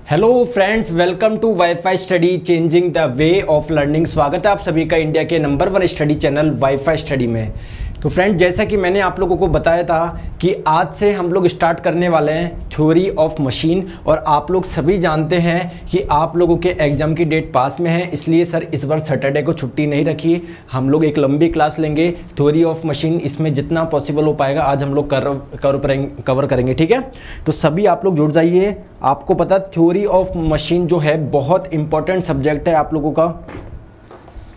Hello friends, welcome to wifi study changing the way of learning. स्वागत है आप सभी का इंडिया के number 1 study channel wifi study में। तो फ्रेंड, जैसा कि मैंने आप लोगों को बताया था कि आज से हम लोग स्टार्ट करने वाले हैं थ्योरी ऑफ मशीन। और आप लोग सभी जानते हैं कि आप लोगों के एग्ज़ाम की डेट पास में है, इसलिए सर इस बार सैटरडे को छुट्टी नहीं रखी। हम लोग एक लंबी क्लास लेंगे थ्योरी ऑफ मशीन, इसमें जितना पॉसिबल हो पाएगा आज हम लोग कवर करेंगे। ठीक है, तो सभी आप लोग जुड़ जाइए। आपको पता थ्योरी ऑफ मशीन जो है बहुत इंपॉर्टेंट सब्जेक्ट है आप लोगों का।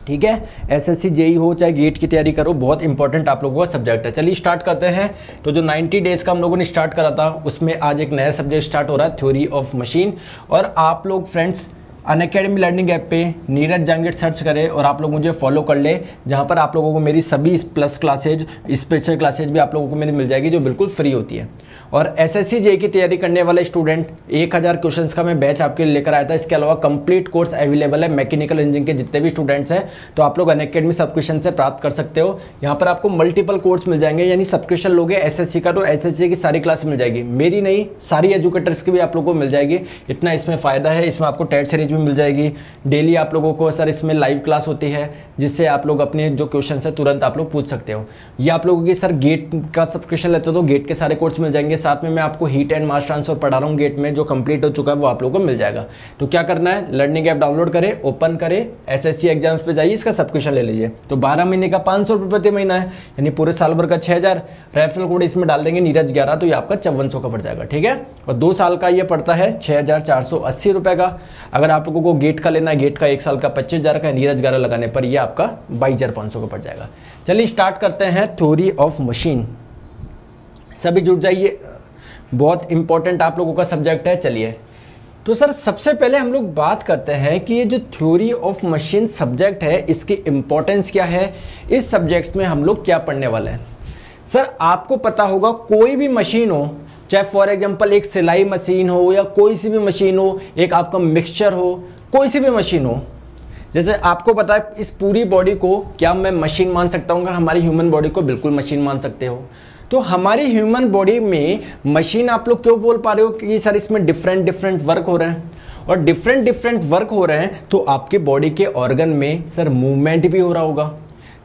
ठीक है, एसएससी जेई हो चाहे गेट की तैयारी करो, बहुत इंपॉर्टेंट आप लोगों का सब्जेक्ट है। चलिए स्टार्ट करते हैं। तो जो 90 डेज़ का हम लोगों ने स्टार्ट करा था उसमें आज एक नया सब्जेक्ट स्टार्ट हो रहा है थ्योरी ऑफ मशीन। और आप लोग फ्रेंड्स अनअकैडमी लर्निंग ऐप पे नीरज जांगीर सर्च करें और आप लोग मुझे फॉलो कर ले, जहाँ पर आप लोगों को मेरी सभी प्लस क्लासेज, स्पेशल क्लासेज भी आप लोगों को मेरी मिल जाएगी जो बिल्कुल फ्री होती है। और एसएससी जेई की तैयारी करने वाले स्टूडेंट 1000 क्वेश्चंस का मैं बैच आपके लिए लेकर आया था। इसके अलावा कंप्लीट कोर्स अवेलेबल है मैकेनिकल इंजीनियरिंग के जितने भी स्टूडेंट्स हैं, तो आप लोग अनअकैडमी सब्सक्रिप्शन से प्राप्त कर सकते हो। यहाँ पर आपको मल्टीपल कोर्स मिल जाएंगे, यानी सब्सक्रिप्शन लोगे एसएससी का तो एसएससी की सारी क्लास मिल जाएगी। मेरी नहीं, सारी एजुकेटर्स की भी आप लोगों को मिल जाएगी। इतना इसमें फ़ायदा है। इसमें आपको टेट सीरीज भी मिल जाएगी। डेली आप लोगों को सर इसमें लाइव क्लास होती है, जिससे आप लोग अपने जो क्वेश्चन है तुरंत आप लोग पूछ सकते हो। ये आप लोगों की सर गेट का सब्सक्रिप्शन लेते हो तो गेट के सारे कोर्स मिल जाएंगे। साथ में मैं आपको हीट एंड मास ट्रांसफर पढ़ा रहा हूँ गेट में, जो कंप्लीट हो चुका है वो आप लोगों को मिल जाएगा। तो क्या करना है, लर्निंग ऐप डाउनलोड करें, ओपन करें, एसएससी एग्जाम्स पे जाइए, इसका सब्सक्रिप्शन ले लीजिए। तो 12 महीने का 500 रुपये प्रति महीना है, यानी पूरे साल भर का 6000। रेफरल कोड इसमें डाल देंगे नीरज 11, तो ये आपका 5400 का पड़ जाएगा। ठीक है, और 2 साल का ये पड़ता है 6480 रुपये का। अगर आप लोगों को गेट का लेना है, गेट का 1 साल का 25000 का, नीरज 11 लगाने पर ये आपका 22500 का पड़ जाएगा। चलिए स्टार्ट करते हैं थ्योरी ऑफ मशीन। सभी जुड़ जाइए, बहुत इंपॉर्टेंट आप लोगों का सब्जेक्ट है। चलिए, तो सर सबसे पहले हम लोग बात करते हैं कि ये जो थ्योरी ऑफ मशीन सब्जेक्ट है इसकी इंपॉर्टेंस क्या है, इस सब्जेक्ट में हम लोग क्या पढ़ने वाले हैं। सर आपको पता होगा कोई भी मशीन हो, चाहे फॉर एग्जांपल एक सिलाई मशीन हो या कोई सी भी मशीन हो, एक आपका मिक्सचर हो, कोई सी भी मशीन हो, जैसे आपको पता है इस पूरी बॉडी को क्या मैं मशीन मान सकता हूँ? हमारी ह्यूमन बॉडी को बिल्कुल मशीन मान सकते हो। तो हमारी ह्यूमन बॉडी में मशीन आप लोग क्यों बोल पा रहे हो कि सर इसमें डिफरेंट वर्क हो रहे हैं, और डिफरेंट वर्क हो रहे हैं तो आपके बॉडी के ऑर्गन में सर मूवमेंट भी हो रहा होगा।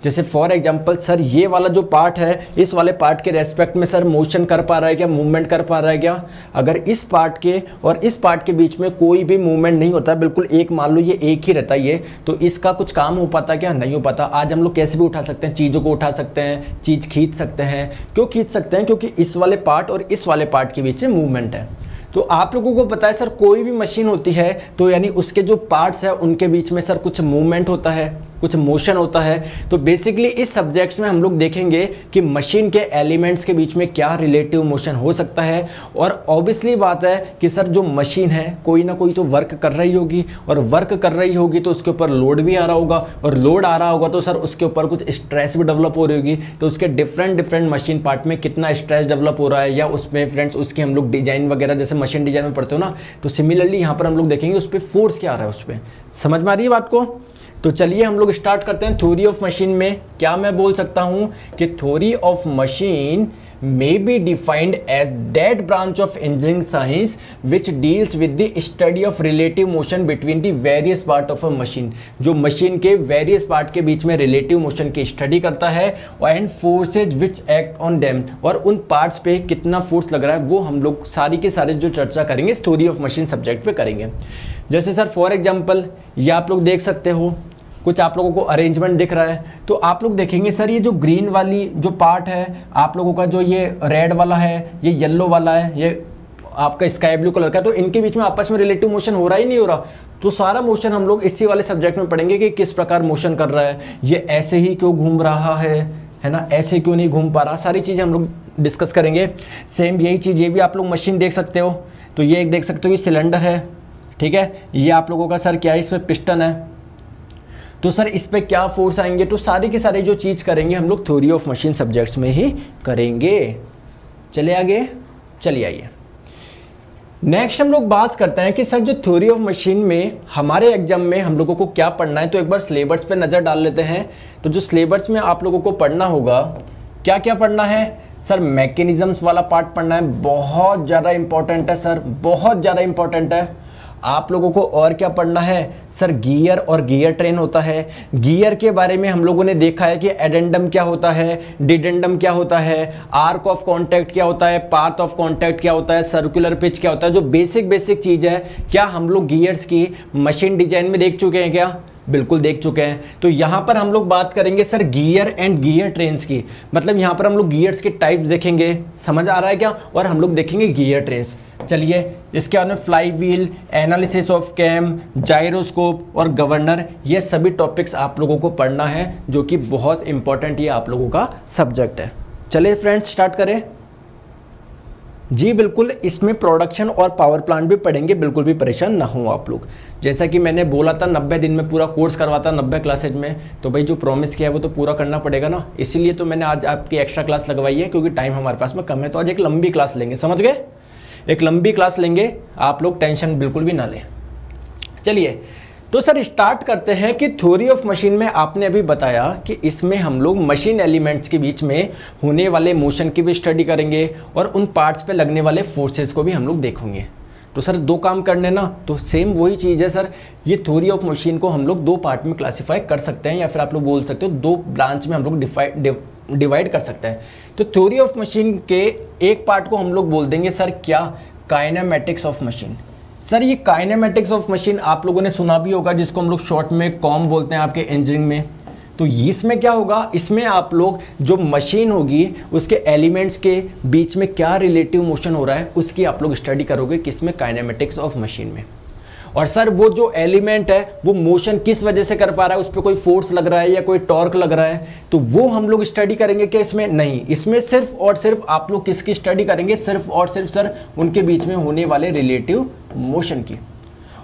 जैसे फॉर एग्जांपल सर ये वाला जो पार्ट है, इस वाले पार्ट के रेस्पेक्ट में सर मोशन कर पा रहा है क्या, मूवमेंट कर पा रहा है क्या? अगर इस पार्ट के और इस पार्ट के बीच में कोई भी मूवमेंट नहीं होता, बिल्कुल एक मान लो ये एक ही रहता है ये, तो इसका कुछ काम हो पाता क्या? नहीं हो पाता। आज हम लोग कैसे भी उठा सकते हैं, चीज़ों को उठा सकते हैं, चीज़ खींच सकते हैं। क्यों खींच सकते हैं? क्योंकि इस वाले पार्ट और इस वाले पार्ट के बीच में मूवमेंट है। तो आप लोगों को पता है सर कोई भी मशीन होती है तो यानी उसके जो पार्ट्स हैं उनके बीच में सर कुछ मूवमेंट होता है, कुछ मोशन होता है। तो बेसिकली इस सब्जेक्ट्स में हम लोग देखेंगे कि मशीन के एलिमेंट्स के बीच में क्या रिलेटिव मोशन हो सकता है। और ऑब्वियसली बात है कि सर जो मशीन है कोई ना कोई तो वर्क कर रही होगी, और वर्क कर रही होगी तो उसके ऊपर लोड भी आ रहा होगा, और लोड आ रहा होगा तो सर उसके ऊपर कुछ स्ट्रेस भी डेवलप हो रही होगी। तो उसके डिफरेंट मशीन पार्ट में कितना स्ट्रेस डेवलप हो रहा है, या उसमें फ्रेंड्स उसकी हम लोग डिजाइन वगैरह जैसे मशीन डिजाइन में पढ़ते हो ना, तो सिमिलरली यहाँ पर हम लोग देखेंगे उस पर फोर्स क्या आ रहा है, उस पर समझ में आ रही है बात को। तो चलिए हम लोग स्टार्ट करते हैं थ्योरी ऑफ मशीन में। क्या मैं बोल सकता हूं कि theory of machine may be defined as that branch of engineering science which deals with the study of relative motion between the various part of a machine, जो मशीन के various part के बीच में रिलेटिव मोशन की study करता है, and forces which act on them, और उन पार्ट्स पे कितना फोर्स लग रहा है वो हम लोग सारी के सारे जो चर्चा करेंगे इस थ्योरी ऑफ मशीन सब्जेक्ट पे करेंगे। जैसे सर फॉर एग्जांपल ये आप लोग देख सकते हो, कुछ आप लोगों को अरेंजमेंट दिख रहा है, तो आप लोग देखेंगे सर ये जो ग्रीन वाली जो पार्ट है आप लोगों का, जो ये रेड वाला है, ये येलो वाला है, ये आपका स्काई ब्लू कलर का, तो इनके बीच में आपस में रिलेटिव मोशन हो रहा ही नहीं हो रहा। तो सारा मोशन हम लोग इसी वाले सब्जेक्ट में पढ़ेंगे कि किस प्रकार मोशन कर रहा है, ये ऐसे ही क्यों घूम रहा है ना, ऐसे क्यों नहीं घूम पा रहा, सारी चीज़ें हम लोग डिस्कस करेंगे। सेम यही चीज़ ये भी आप लोग मशीन देख सकते हो, तो ये देख सकते हो ये सिलेंडर है, ठीक है, ये आप लोगों का सर क्या है, इसमें पिस्टन है, तो सर इस पे क्या फोर्स आएंगे। तो सारी की सारी जो चीज़ करेंगे हम लोग थ्योरी ऑफ मशीन सब्जेक्ट्स में ही करेंगे। चले आगे, चलिए आइए नेक्स्ट हम लोग बात करते हैं कि सर जो थ्योरी ऑफ मशीन में हमारे एग्जाम में हम लोगों को क्या पढ़ना है। तो एक बार सिलेबस पे नज़र डाल लेते हैं। तो जो सिलेबस में आप लोगों को पढ़ना होगा, क्या क्या पढ़ना है सर, मैकेनिज्म्स वाला पार्ट पढ़ना है, बहुत ज़्यादा इंपॉर्टेंट है सर, बहुत ज़्यादा इंपॉर्टेंट है। आप लोगों को और क्या पढ़ना है सर, गियर और गियर ट्रेन होता है। गियर के बारे में हम लोगों ने देखा है कि एडेंडम क्या होता है, डिडेंडम क्या होता है, आर्क ऑफ कॉन्टैक्ट क्या होता है, पाथ ऑफ कॉन्टैक्ट क्या होता है, सर्कुलर पिच क्या होता है। जो बेसिक चीज़ है, क्या हम लोग गियर्स की मशीन डिजाइन में देख चुके हैं क्या? बिल्कुल देख चुके हैं। तो यहाँ पर हम लोग बात करेंगे sir gear and gear trains की, मतलब यहाँ पर हम लोग गियर्स के टाइप्स देखेंगे, समझ आ रहा है क्या? और हम लोग देखेंगे गियर ट्रेन्स। चलिए, इसके बाद में flywheel, analysis of cam, gyroscope और गवर्नर, ये सभी टॉपिक्स आप लोगों को पढ़ना है, जो कि बहुत इंपॉर्टेंट ये आप लोगों का सब्जेक्ट है। चलिए फ्रेंड्स, स्टार्ट करें। जी बिल्कुल, इसमें प्रोडक्शन और पावर प्लांट भी पढ़ेंगे, बिल्कुल भी परेशान ना हो आप लोग। जैसा कि मैंने बोला था 90 दिन में पूरा कोर्स करवाता 90 क्लासेज में, तो भाई जो प्रॉमिस किया है वो तो पूरा करना पड़ेगा ना। इसीलिए तो मैंने आज आपकी एक्स्ट्रा क्लास लगवाई है, क्योंकि टाइम हमारे पास में कम है। तो आज एक लंबी क्लास लेंगे, समझ गए? एक लंबी क्लास लेंगे, आप लोग टेंशन बिल्कुल भी ना लें। चलिए, तो सर स्टार्ट करते हैं कि थ्योरी ऑफ मशीन में आपने अभी बताया कि इसमें हम लोग मशीन एलिमेंट्स के बीच में होने वाले मोशन की भी स्टडी करेंगे और उन पार्ट्स पे लगने वाले फोर्सेस को भी हम लोग देखेंगे। तो सर दो काम करने ना, तो सेम वही चीज़ है सर। ये थ्योरी ऑफ मशीन को हम लोग दो पार्ट में क्लासीफाई कर सकते हैं, या फिर आप लोग बोल सकते हो दो ब्रांच में हम लोग डिवाइड कर सकते हैं। तो थ्योरी ऑफ मशीन के एक पार्ट को हम लोग बोल देंगे सर क्या, काइनेमेटिक्स ऑफ मशीन। सर ये काइनेमेटिक्स ऑफ मशीन आप लोगों ने सुना भी होगा, जिसको हम लोग शॉर्ट में कॉम बोलते हैं आपके इंजीनियरिंग में। तो इसमें क्या होगा, इसमें आप लोग जो मशीन होगी उसके एलिमेंट्स के बीच में क्या रिलेटिव मोशन हो रहा है उसकी आप लोग स्टडी करोगे, किसमें, काइनेमेटिक्स ऑफ मशीन में। और सर वो जो एलिमेंट है वो मोशन किस वजह से कर पा रहा है, उस पर कोई फोर्स लग रहा है या कोई टॉर्क लग रहा है, तो वो हम लोग स्टडी करेंगे क्या इसमें? नहीं, इसमें सिर्फ और सिर्फ आप लोग किसकी स्टडी करेंगे, सिर्फ और सिर्फ सर उनके बीच में होने वाले रिलेटिव मोशन की।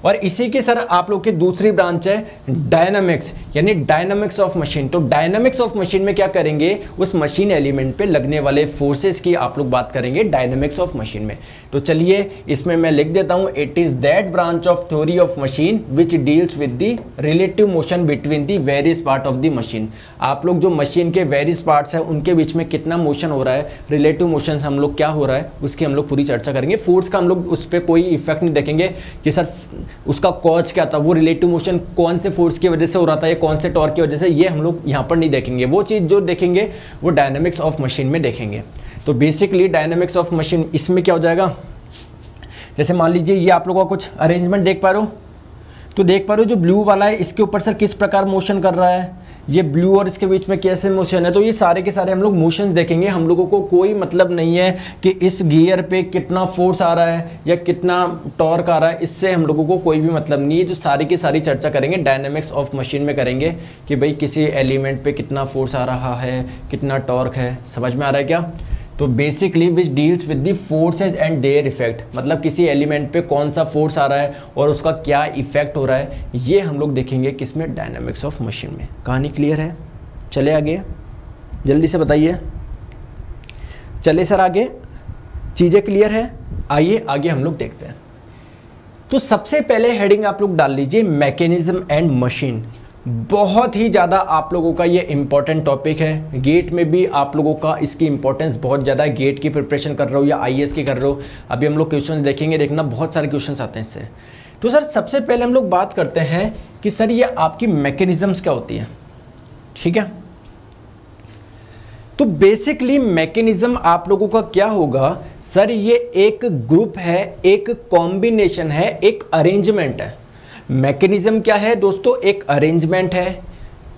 और इसी की सर आप लोग की दूसरी ब्रांच है डायनामिक्स, यानी डायनामिक्स ऑफ मशीन। तो डायनामिक्स ऑफ मशीन में क्या करेंगे, उस मशीन एलिमेंट पे लगने वाले फोर्सेस की आप लोग बात करेंगे डायनामिक्स ऑफ मशीन में। तो चलिए इसमें मैं लिख देता हूं, it is that branch of theory of machine which deals with the relative motion between the various part of the machine. आप लोग जो मशीन के वेरियस पार्ट्स हैं उनके बीच में कितना मोशन हो रहा है, रिलेटिव मोशन हम लोग क्या हो रहा है, उसकी हम लोग पूरी चर्चा करेंगे। फोर्स का हम लोग उस पर कोई इफेक्ट नहीं देखेंगे कि सर उसका कॉज क्या था, वो रिलेटिव मोशन कौन से फोर्स की वजह से हो रहा था या कौन से टॉर्क की वजह से, ये हम लोग यहाँ पर नहीं देखेंगे। वो चीज़ जो देखेंगे वो डायनामिक्स ऑफ मशीन में देखेंगे। तो बेसिकली डायनामिक्स ऑफ मशीन इसमें क्या हो जाएगा, जैसे मान लीजिए ये आप लोगों का कुछ अरेंजमेंट देख पा रहे हो, तो देख पा रहे हो जो ब्लू वाला है इसके ऊपर सर किस प्रकार मोशन कर रहा है, ये ब्लू और इसके बीच में कैसे मोशन है। तो ये सारे के सारे हम लोग मोशंस देखेंगे। हम लोगों को कोई मतलब नहीं है कि इस गियर पे कितना फोर्स आ रहा है या कितना टॉर्क आ रहा है, इससे हम लोगों को कोई भी मतलब नहीं है। जो सारी की सारी चर्चा करेंगे डायनामिक्स ऑफ मशीन में करेंगे कि भाई किसी एलिमेंट पे कितना फोर्स आ रहा है, कितना टॉर्क है। समझ में आ रहा है क्या? तो basically which deals with the forces and their effect, मतलब किसी एलिमेंट पे कौन सा फोर्स आ रहा है और उसका क्या इफेक्ट हो रहा है, ये हम लोग देखेंगे किसमें, डायनामिक्स ऑफ मशीन में। कहानी क्लियर है? चले आगे, जल्दी से बताइए। चले सर आगे, चीज़ें क्लियर है? आइए आगे हम लोग देखते हैं। तो सबसे पहले हेडिंग आप लोग डाल लीजिए मैकेनिज्म एंड मशीन। बहुत ही ज़्यादा आप लोगों का ये इंपॉर्टेंट टॉपिक है। गेट में भी आप लोगों का इसकी इंपॉर्टेंस बहुत ज़्यादा है। गेट की प्रिपरेशन कर रहे हो या आईएएस की कर रहे हो, अभी हम लोग क्वेश्चन देखेंगे, देखना बहुत सारे क्वेश्चंस आते हैं इससे। तो सर सबसे पहले हम लोग बात करते हैं कि सर ये आपकी मैकेनिज्म्स क्या होती है, ठीक है। तो बेसिकली मैकेनिज्म आप लोगों का क्या होगा सर, ये एक ग्रुप है, एक कॉम्बिनेशन है, एक अरेंजमेंट है। मैकेनिज्म क्या है दोस्तों, एक अरेंजमेंट है।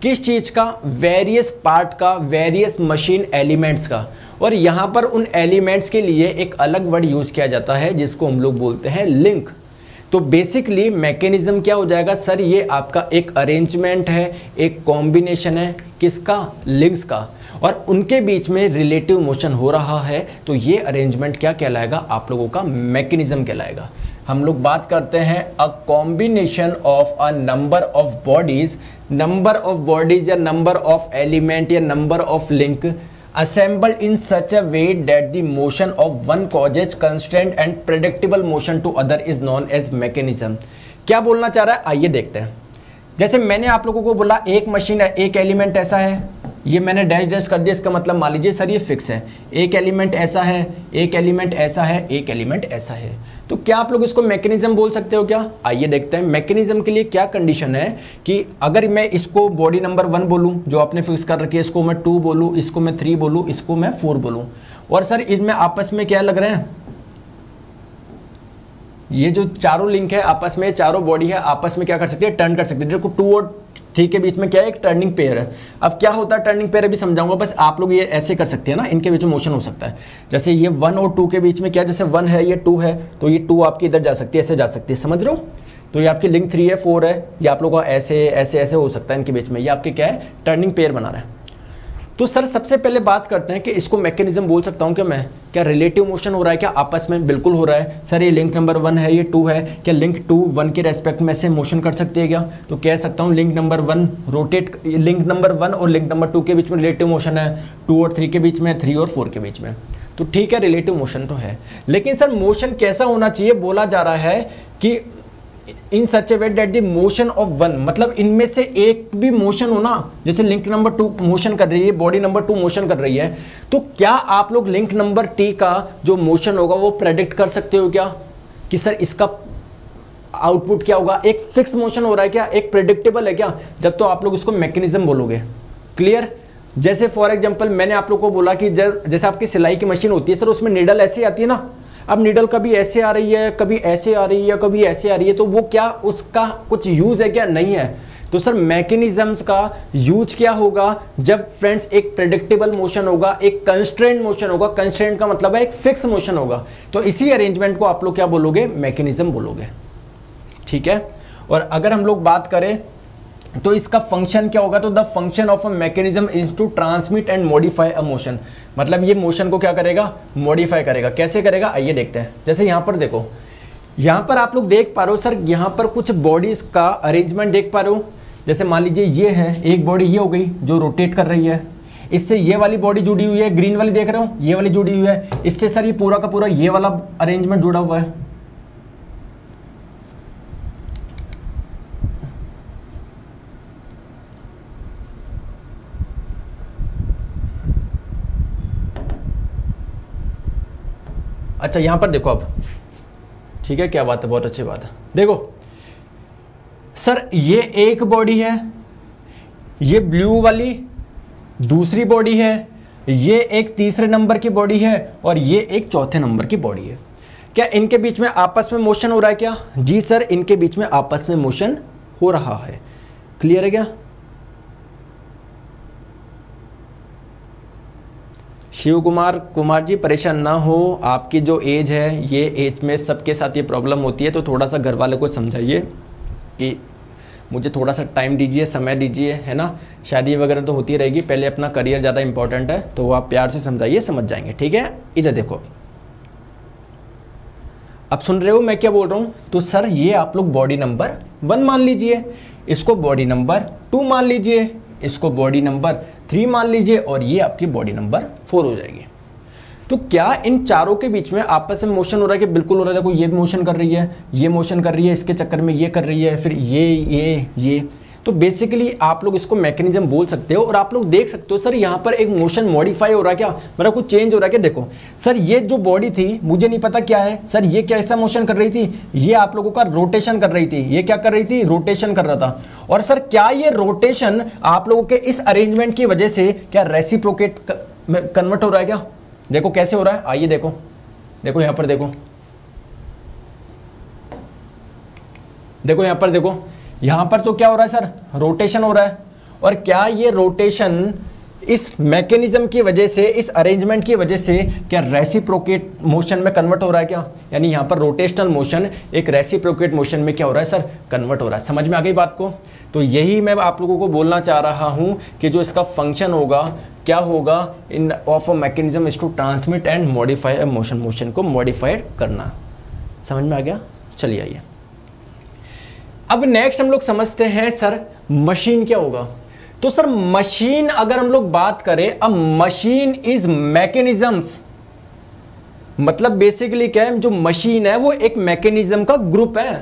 किस चीज़ का, वेरियस पार्ट का, वेरियस मशीन एलिमेंट्स का। और यहाँ पर उन एलिमेंट्स के लिए एक अलग वर्ड यूज़ किया जाता है जिसको हम लोग बोलते हैं लिंक। तो बेसिकली मैकेनिज्म क्या हो जाएगा सर, ये आपका एक अरेंजमेंट है, एक कॉम्बिनेशन है, किसका, लिंक्स का, और उनके बीच में रिलेटिव मोशन हो रहा है। तो ये अरेंजमेंट क्या कहलाएगा, आप लोगों का मैकेनिज्म कहलाएगा। हम लोग बात करते हैं a combination of a number of bodies, number of bodies या नंबर ऑफ एलिमेंट या number of link assembled in such a way that the motion of one causes constant and predictable motion to other is known as mechanism। क्या बोलना चाह रहा है, आइए देखते हैं। जैसे मैंने आप लोगों को बोला एक मशीन है, एक एलिमेंट ऐसा है, ये मैंने डैश डैश कर दिया, इसका मतलब मान लीजिए सर ये फिक्स है, एक एलिमेंट ऐसा है, एक एलिमेंट ऐसा है, एक एलिमेंट ऐसा है। तो क्या आप लोग इसको मैकेनिज्म बोल सकते हो क्या? आइए देखते हैं मैकेनिज्म के लिए क्या कंडीशन है कि अगर मैं इसको बॉडी नंबर 1 बोलूँ जो आपने फिक्स कर रखी है, इसको मैं 2 बोलूँ, इसको मैं 3 बोलूँ, इसको मैं 4 बोलूँ, और सर इसमें आपस में क्या लग रहे हैं, ये जो चारों लिंक है आपस में, चारों बॉडी है आपस में क्या कर सकती है, टर्न कर सकती है। देखो 2 और 3 के बीच में क्या है, एक टर्निंग पेयर है। अब क्या होता है टर्निंग पेयर अभी समझाऊंगा, बस आप लोग ये ऐसे कर सकते हैं ना, इनके बीच में मोशन हो सकता है। जैसे ये 1 और 2 के बीच में क्या, जैसे 1 है ये 2 है, तो ये 2 आपकी इधर जा सकती है, ऐसे जा सकती है, समझ रहे हो? तो ये आपकी लिंक 3 है 4 है, ये आप लोगों का ऐसे ऐसे ऐसे हो सकता है इनके बीच में, ये आपके क्या है, टर्निंग पेयर बना रहा है। तो सर सबसे पहले बात करते हैं कि इसको मैकेनिज्म बोल सकता हूँ क्या मैं, क्या रिलेटिव मोशन हो रहा है क्या आपस में? बिल्कुल हो रहा है सर। ये लिंक नंबर 1 है, ये 2 है, क्या लिंक 2 1 के रेस्पेक्ट में से मोशन कर सकती है क्या? तो कह सकता हूँ link number 1 rotate, link number 1 और लिंक नंबर 2 के बीच में रिलेटिव मोशन है, 2 और 3 के बीच में, 3 और 4 के बीच में। तो ठीक है रिलेटिव मोशन तो है, लेकिन सर मोशन कैसा होना चाहिए? बोला जा रहा है कि in such a way that the motion of 1, मतलब इनमें से एक भी मोशन हो ना, जैसे लिंक नंबर 2 मोशन कर रही है, बॉडी नंबर 2 मोशन कर रही है, तो क्या आप लोग लिंक नंबर T का जो मोशन होगा वो प्रेडिक्ट कर सकते हो क्या कि सर इसका आउटपुट क्या होगा? एक फिक्स मोशन हो रहा है क्या, एक प्रेडिक्टेबल है क्या? जब तो आप लोग इसको मैकेनिज्म बोलोगे। क्लियर? जैसे फॉर एग्जाम्पल मैंने आप लोग को बोला कि जैसे आपकी सिलाई की मशीन होती है सर, उसमें नीडल ऐसे आती है ना, अब नीडल कभी ऐसे आ रही है, कभी ऐसे आ रही है, कभी ऐसे आ रही है, तो वो क्या उसका कुछ यूज है क्या? नहीं है। तो सर मैकेनिज्म्स का यूज क्या होगा? जब फ्रेंड्स एक प्रेडिक्टेबल मोशन होगा, एक कंस्ट्रेंट मोशन होगा, कंस्ट्रेंट का मतलब है एक फिक्स मोशन होगा, तो इसी अरेंजमेंट को आप लोग क्या बोलोगे? मैकेनिज्म बोलोगे। ठीक है। और अगर हम लोग बात करें तो इसका फंक्शन क्या होगा? तो the function of a mechanism is to transmit and modify a motion, मतलब ये मोशन को क्या करेगा? मॉडिफाई करेगा। कैसे करेगा आइए देखते हैं। जैसे यहाँ पर देखो, यहाँ पर आप लोग देख पा रहे हो सर, यहाँ पर कुछ बॉडीज का अरेंजमेंट देख पा रहे हो। जैसे मान लीजिए ये है एक बॉडी, ये हो गई जो रोटेट कर रही है, इससे ये वाली बॉडी जुड़ी हुई है, ग्रीन वाली देख रहे हो, ये वाली जुड़ी हुई है, इससे सर ये पूरा का पूरा ये वाला अरेंजमेंट जुड़ा हुआ है। अच्छा यहां पर देखो अब, ठीक है, क्या बात है, बहुत अच्छी बात है। देखो सर ये एक बॉडी है, ये ब्लू वाली दूसरी बॉडी है, ये एक तीसरे नंबर की बॉडी है, और ये एक चौथे नंबर की बॉडी है। क्या इनके बीच में आपस में मोशन हो रहा है क्या? जी सर, इनके बीच में आपस में मोशन हो रहा है। क्लियर है क्या? शिव कुमार जी परेशान ना हो, आपकी जो एज है, ये एज में सबके साथ ये प्रॉब्लम होती है, तो थोड़ा सा घर वालों को समझाइए कि मुझे थोड़ा सा टाइम दीजिए, समय दीजिए, है ना। शादी वगैरह तो होती रहेगी, पहले अपना करियर ज़्यादा इंपॉर्टेंट है, तो आप प्यार से समझाइए, समझ जाएंगे। ठीक है, इधर देखो, अब सुन रहे हो मैं क्या बोल रहा हूँ? तो सर ये आप लोग बॉडी नंबर 1 मान लीजिए, इसको बॉडी नंबर 2 मान लीजिए, इसको बॉडी नंबर 3 मान लीजिए, और ये आपकी बॉडी नंबर 4 हो जाएगी। तो क्या इन चारों के बीच में आपस में मोशन हो रहा है कि? बिल्कुल हो रहा है। देखो ये भी मोशन कर रही है, ये मोशन कर रही है, इसके चक्कर में ये कर रही है, फिर ये। तो बेसिकली आप लोग इसको मैकेनिज्म बोल सकते हो। और आप लोग देख सकते हो सर यहाँ पर एक मोशन मॉडिफाई हो रहा है क्या, मतलब कुछ चेंज हो रहा है क्या? देखो सर ये जो बॉडी थी, मुझे नहीं पता क्या है सर, ये कैसा मोशन कर रही थी? ये आप लोगों का रोटेशन कर रही थी। ये क्या कर रही थी? रोटेशन कर रहा था। और सर क्या ये रोटेशन आप लोगों के इस अरेंजमेंट की वजह से क्या रेसिप्रोकेट में कन्वर्ट हो रहा है क्या? देखो कैसे हो रहा है, आइए देखो, देखो यहाँ पर देखो, देखो यहाँ पर देखो, यहाँ पर तो क्या हो रहा है सर? रोटेशन हो रहा है। और क्या ये रोटेशन इस मैकेनिज्म की वजह से, इस अरेंजमेंट की वजह से क्या रेसिप्रोकेट मोशन में कन्वर्ट हो रहा है क्या? यानी यहाँ पर रोटेशनल मोशन एक रेसिप्रोकेट मोशन में क्या हो रहा है सर? कन्वर्ट हो रहा है। समझ में आ गई बात को? तो यही मैं आप लोगों को बोलना चाह रहा हूँ कि जो इसका फंक्शन होगा, क्या होगा, in of a mechanism is to transmit and modify a motion, motion को मॉडिफाइड करना। समझ में आ गया? चलिए आइए, अब नेक्स्ट हम लोग समझते हैं सर मशीन क्या होगा। तो सर मशीन अगर हम लोग बात करें, अब मशीन इज मैकेनिज्म्स, मतलब बेसिकली क्या है, जो मशीन है वो एक मैकेनिज्म का ग्रुप है।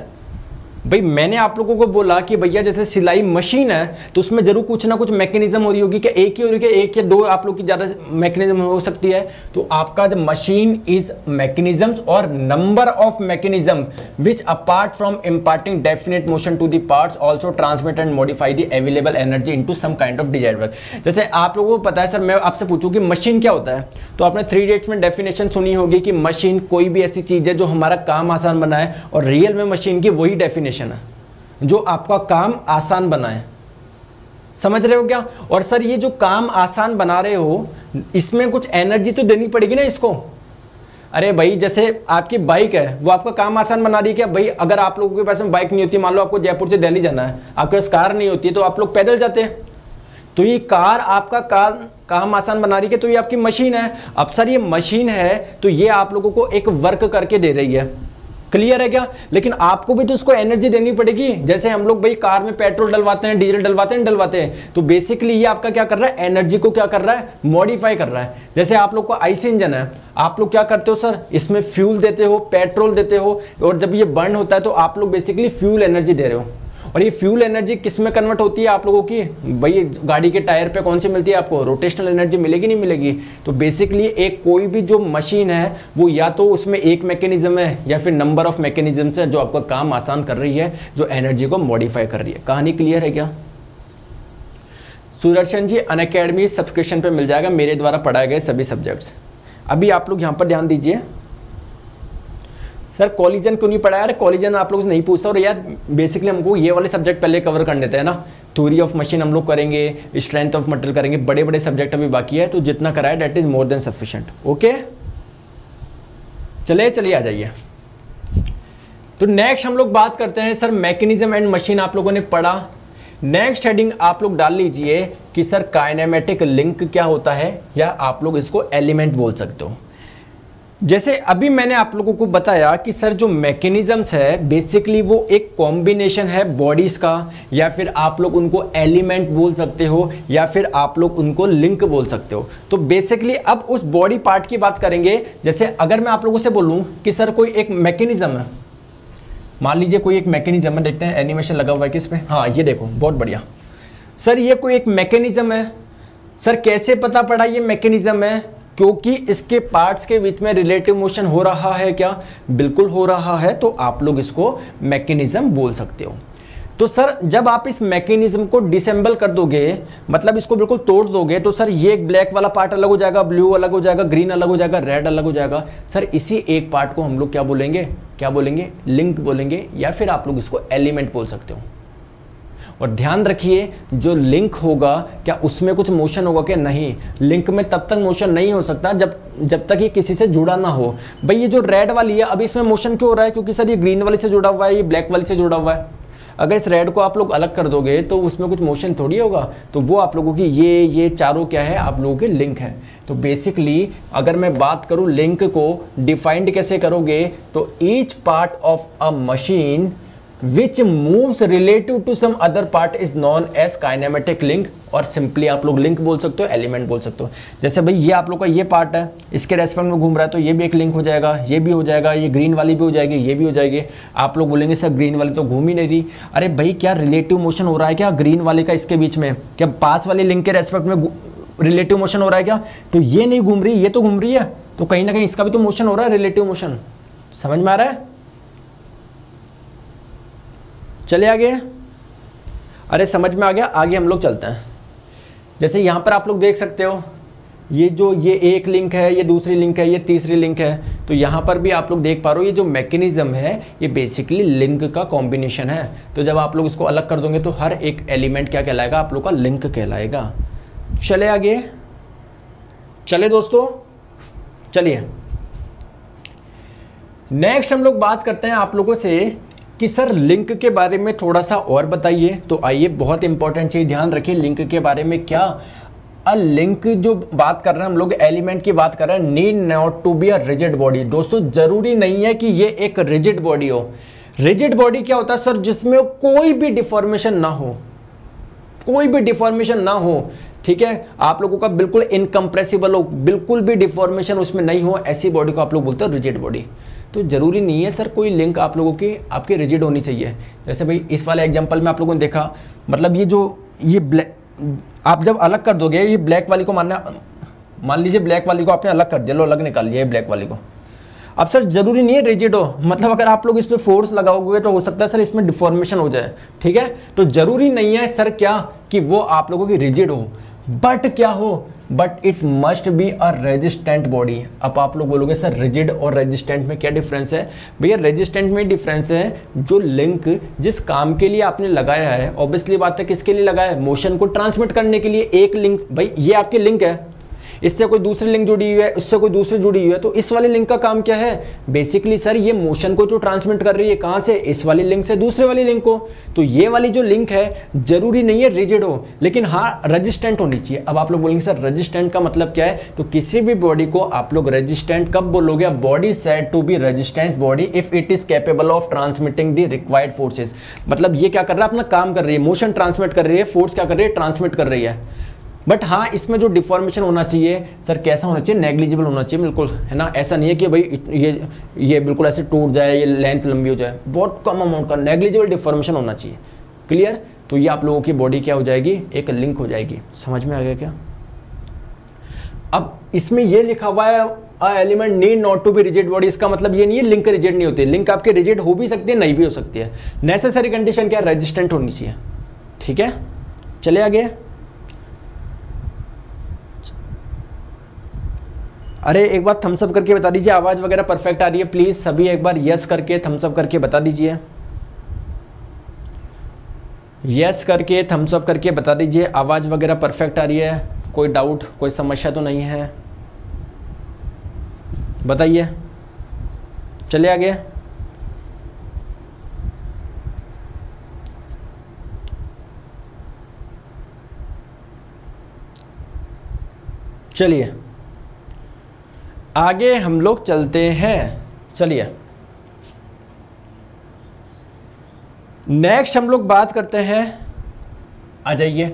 भाई मैंने आप लोगों को बोला कि भैया जैसे सिलाई मशीन है तो उसमें जरूर कुछ ना कुछ मैकेनिज्म हो रही होगी, क्या एक ही हो रही है, एक या दो आप लोग की ज़्यादा मैकेनिज्म हो सकती है। तो आपका जो मशीन इज मैकेनिज्म्स और number of mechanism which apart from imparting definite motion to the parts also transmit and modify the available energy into some kind of desired work. जैसे आप लोगों को पता है सर, मैं आपसे पूछूं कि मशीन क्या होता है, तो आपने 3 डेट्स में डेफिनेशन सुनी होगी कि मशीन कोई भी ऐसी चीज़ है जो हमारा काम आसान बनाए, और रियल में मशीन की वही डेफिनेशन है जो आपका काम आसान बनाए। समझ रहे हो क्या? और सर ये जो काम आसान बना रहे हो इसमें कुछ एनर्जी तो देनी पड़ेगी ना इसको। अरे भाई जैसे आपकी बाइक है वो आपका काम आसान बना रही है क्या? भाई अगर आप लोगों के पास में बाइक नहीं होती, मान लो आपको जयपुर से दिल्ली जाना है, आपके पास कार नहीं होती तो आप लोग पैदल जाते हैं, तो ये कार आपका काम आसान बना रही है, तो ये आपकी मशीन है। अब सर ये मशीन है तो ये आप लोगों को एक वर्क करके दे रही है, क्लियर है क्या? लेकिन आपको भी तो उसको एनर्जी देनी पड़ेगी। जैसे हम लोग भाई कार में पेट्रोल डलवाते हैं, डीजल डलवाते हैं, तो बेसिकली ये आपका क्या कर रहा है, एनर्जी को क्या कर रहा है, मॉडिफाई कर रहा है। जैसे आप लोग को आईसी इंजन है, आप लोग क्या करते हो सर, इसमें फ्यूल देते हो, पेट्रोल देते हो, और जब ये बर्न होता है तो आप लोग बेसिकली फ्यूल एनर्जी दे रहे हो। और ये फ्यूल एनर्जी किस में कन्वर्ट होती है आप लोगों की? भाई गाड़ी के टायर पे कौन सी मिलती है आपको? रोटेशनल एनर्जी मिलेगी, नहीं मिलेगी? तो बेसिकली एक कोई भी जो मशीन है वो या तो उसमें एक मैकेनिज्म है या फिर नंबर ऑफ मैकेनिज्म्स है जो आपका काम आसान कर रही है, जो एनर्जी को मॉडिफाई कर रही है। कहानी क्लियर है क्या? सुदर्शन जी अनअकैडमी सब्सक्रिप्शन पे मिल जाएगा मेरे द्वारा पढ़ाए गए सभी सब्जेक्ट्स। अभी आप लोग यहाँ पर ध्यान दीजिए। सर कॉलिजन क्यों नहीं पढ़ा यार? कॉलिजन आप लोग से नहीं पूछता, और यार बेसिकली हमको ये वाले सब्जेक्ट पहले कवर कर लेते हैं ना। थ्योरी ऑफ मशीन हम लोग करेंगे, स्ट्रेंथ ऑफ मटेरियल करेंगे, बड़े बड़े सब्जेक्ट अभी बाकी है, तो जितना कराए that is more than sufficient. Okay चलिए आ जाइए। तो नेक्स्ट हम लोग बात करते हैं सर मैकेनिज्म एंड मशीन आप लोगों ने पढ़ा। नेक्स्ट हेडिंग आप लोग डाल लीजिए कि सर काइनेमेटिक लिंक क्या होता है, या आप लोग इसको एलिमेंट बोल सकते हो। जैसे अभी मैंने आप लोगों को बताया कि सर जो मैकेनिज्म्स है बेसिकली वो एक कॉम्बिनेशन है बॉडीज़ का, या फिर आप लोग उनको एलिमेंट बोल सकते हो, या फिर आप लोग उनको लिंक बोल सकते हो। तो बेसिकली अब उस बॉडी पार्ट की बात करेंगे। जैसे अगर मैं आप लोगों से बोलूं कि सर कोई एक मैकेनिज्म है, मान लीजिए कोई एक मैकेनिज्म है, देखते हैं एनिमेशन लगा हुआ है किस पे, हाँ ये देखो बहुत बढ़िया। सर ये कोई एक मैकेनिज्म है, सर कैसे पता पड़ा ये मैकेनिज्म है? क्योंकि इसके पार्ट्स के बीच में रिलेटिव मोशन हो रहा है क्या? बिल्कुल हो रहा है, तो आप लोग इसको मैकेनिज्म बोल सकते हो। तो सर जब आप इस मैकेनिज्म को डिसेंबल कर दोगे, मतलब इसको बिल्कुल तोड़ दोगे, तो सर ये एक ब्लैक वाला पार्ट अलग हो जाएगा, ब्लू अलग हो जाएगा, ग्रीन अलग हो जाएगा, रेड अलग हो जाएगा। सर इसी एक पार्ट को हम लोग क्या बोलेंगे, लिंक बोलेंगे, या फिर आप लोग इसको एलिमेंट बोल सकते हो। और ध्यान रखिए जो लिंक होगा क्या उसमें कुछ मोशन होगा क्या? नहीं, लिंक में तब तक मोशन नहीं हो सकता जब तक ये किसी से जुड़ा ना हो। भाई ये जो रेड वाली है अभी इसमें मोशन क्यों हो रहा है? क्योंकि सर ये ग्रीन वाली से जुड़ा हुआ है, ये ब्लैक वाली से जुड़ा हुआ है। अगर इस रेड को आप लोग अलग कर दोगे तो उसमें कुछ मोशन थोड़ी होगा। तो वो आप लोगों की ये चारों क्या है, आप लोगों के लिंक है। तो बेसिकली अगर मैं बात करूँ लिंक को डिफाइंड कैसे करोगे, तो each part of a machine which moves relative to some other part is known as kinematic link, और सिंपली आप लोग लिंक बोल सकते हो, एलिमेंट बोल सकते हो। जैसे भाई ये आप लोग का ये पार्ट है, इसके रेस्पेक्ट में घूम रहा है, तो ये भी एक लिंक हो जाएगा, ये भी हो जाएगा, ये ग्रीन वाली भी हो जाएगी, ये भी हो जाएगी। आप लोग बोलेंगे सर ग्रीन वाली तो घूम ही नहीं रही। अरे भाई क्या रिलेटिव मोशन हो रहा है क्या ग्रीन वाले का इसके बीच में? क्या पास वाली लिंक के रेस्पेक्ट में रिलेटिव मोशन हो रहा है क्या? तो ये नहीं घूम रही, ये तो घूम रही है, तो कहीं ना कहीं इसका भी तो मोशन हो रहा है, रिलेटिव मोशन। समझ में आ रहा है? चले आगे। अरे समझ में आ गया, आगे हम लोग चलते हैं। जैसे यहाँ पर आप लोग देख सकते हो ये एक लिंक है, ये दूसरी लिंक है, ये तीसरी लिंक है। तो यहाँ पर भी आप लोग देख पा रहे हो ये जो मैकेनिज्म है ये बेसिकली लिंक का कॉम्बिनेशन है। तो जब आप लोग इसको अलग कर दोगे तो हर एक एलिमेंट क्या कहलाएगा, आप लोग का लिंक कहलाएगा। चले आगे, चले दोस्तों, चलिए नेक्स्ट हम लोग बात करते हैं आप लोगों से कि सर लिंक के बारे में थोड़ा सा और बताइए। तो आइए, बहुत इंपॉर्टेंट चीज़ ध्यान रखिए लिंक के बारे में। क्या अ लिंक जो बात कर रहे हैं हम लोग, एलिमेंट की बात कर रहे हैं, need not to be a rigid body. दोस्तों जरूरी नहीं है कि ये एक रिजिड बॉडी हो। रिजिड बॉडी क्या होता है सर? जिसमें कोई भी डिफॉर्मेशन ना हो, कोई भी डिफॉर्मेशन ना हो, ठीक है, आप लोगों का बिल्कुल इनकम्प्रेसिबल हो, बिल्कुल भी डिफॉर्मेशन उसमें नहीं हो, ऐसी बॉडी को आप लोग बोलते हो रिजिड बॉडी। तो ज़रूरी नहीं है सर कोई लिंक आप लोगों की आपके रिजिड होनी चाहिए। जैसे भाई इस वाले एग्जांपल में आप लोगों ने देखा, मतलब ये ब्लैक आप जब अलग कर दोगे, ये ब्लैक वाली को मान लीजिए ब्लैक वाली को आपने अलग कर दिया, लो अलग निकाल लिया ये ब्लैक वाली को। अब सर जरूरी नहीं है रिजिड हो, मतलब अगर आप लोग इस पर फोर्स लगाओगे तो हो सकता है सर इसमें डिफॉर्मेशन हो जाए, ठीक है। तो जरूरी नहीं है सर क्या कि वो आप लोगों की रिजिड हो, बट क्या हो, but it must be a resistant body. अब आप लोग बोलोगे सर रिजिड और रेजिस्टेंट में क्या डिफरेंस है? भैया रेजिस्टेंट में डिफरेंस है जो लिंक जिस काम के लिए आपने लगाया है, ऑब्वियसली बात है किसके लिए लगाया है, मोशन को ट्रांसमिट करने के लिए। एक लिंक, भाई ये आपकी लिंक है, इससे कोई दूसरी लिंक जुड़ी हुई है, उससे कोई दूसरी जुड़ी हुई है, तो इस वाली लिंक का काम क्या है? बेसिकली सर ये मोशन को जो ट्रांसमिट कर रही है, कहाँ से? इस वाली लिंक से दूसरे वाली लिंक को। तो ये वाली जो लिंक है जरूरी नहीं है रिजिड हो, लेकिन हाँ रेजिस्टेंट होनी चाहिए। अब आप लोग बोलेंगे सर रेजिस्टेंट का मतलब क्या है? तो किसी भी बॉडी को आप लोग रेजिस्टेंट कब बोलोगे? Body said to be resistance body if it is capable of transmitting the required forces. मतलब ये क्या कर रहा है? अपना काम कर रही है, मोशन ट्रांसमिट कर रही है, फोर्स क्या कर रही है? ट्रांसमिट कर रही है। बट हाँ इसमें जो डिफॉर्मेशन होना चाहिए सर कैसा होना चाहिए? नेग्लिजिबल होना चाहिए, बिल्कुल, है ना। ऐसा नहीं है कि भाई ये बिल्कुल ऐसे टूट जाए, ये लेंथ लंबी हो जाए, बहुत कम अमाउंट का नेग्लिजिबल डिफॉर्मेशन होना चाहिए। क्लियर? तो ये आप लोगों की बॉडी क्या हो जाएगी? एक लिंक हो जाएगी। समझ में आ गया क्या? अब इसमें ये लिखा हुआ है a element need not to be rigid body, इसका मतलब ये नहीं है लिंक रिजिड नहीं होती। लिंक आपके रिजिड हो भी सकती है, नहीं भी हो सकती है। नेसेसरी कंडीशन क्या है? रेजिस्टेंट होनी चाहिए, ठीक है। चले आगे। अरे एक बार थम्स अप करके बता दीजिए, आवाज़ वगैरह परफेक्ट आ रही है? प्लीज़ सभी एक बार यस करके थम्स अप करके बता दीजिए, यस करके थम्स अप करके बता दीजिए आवाज़ वगैरह परफेक्ट आ रही है। कोई डाउट, कोई समस्या तो नहीं है? बताइए। चले आगे। चलिए आगे हम लोग चलते हैं। चलिए नेक्स्ट हम लोग बात करते हैं, आ जाइए।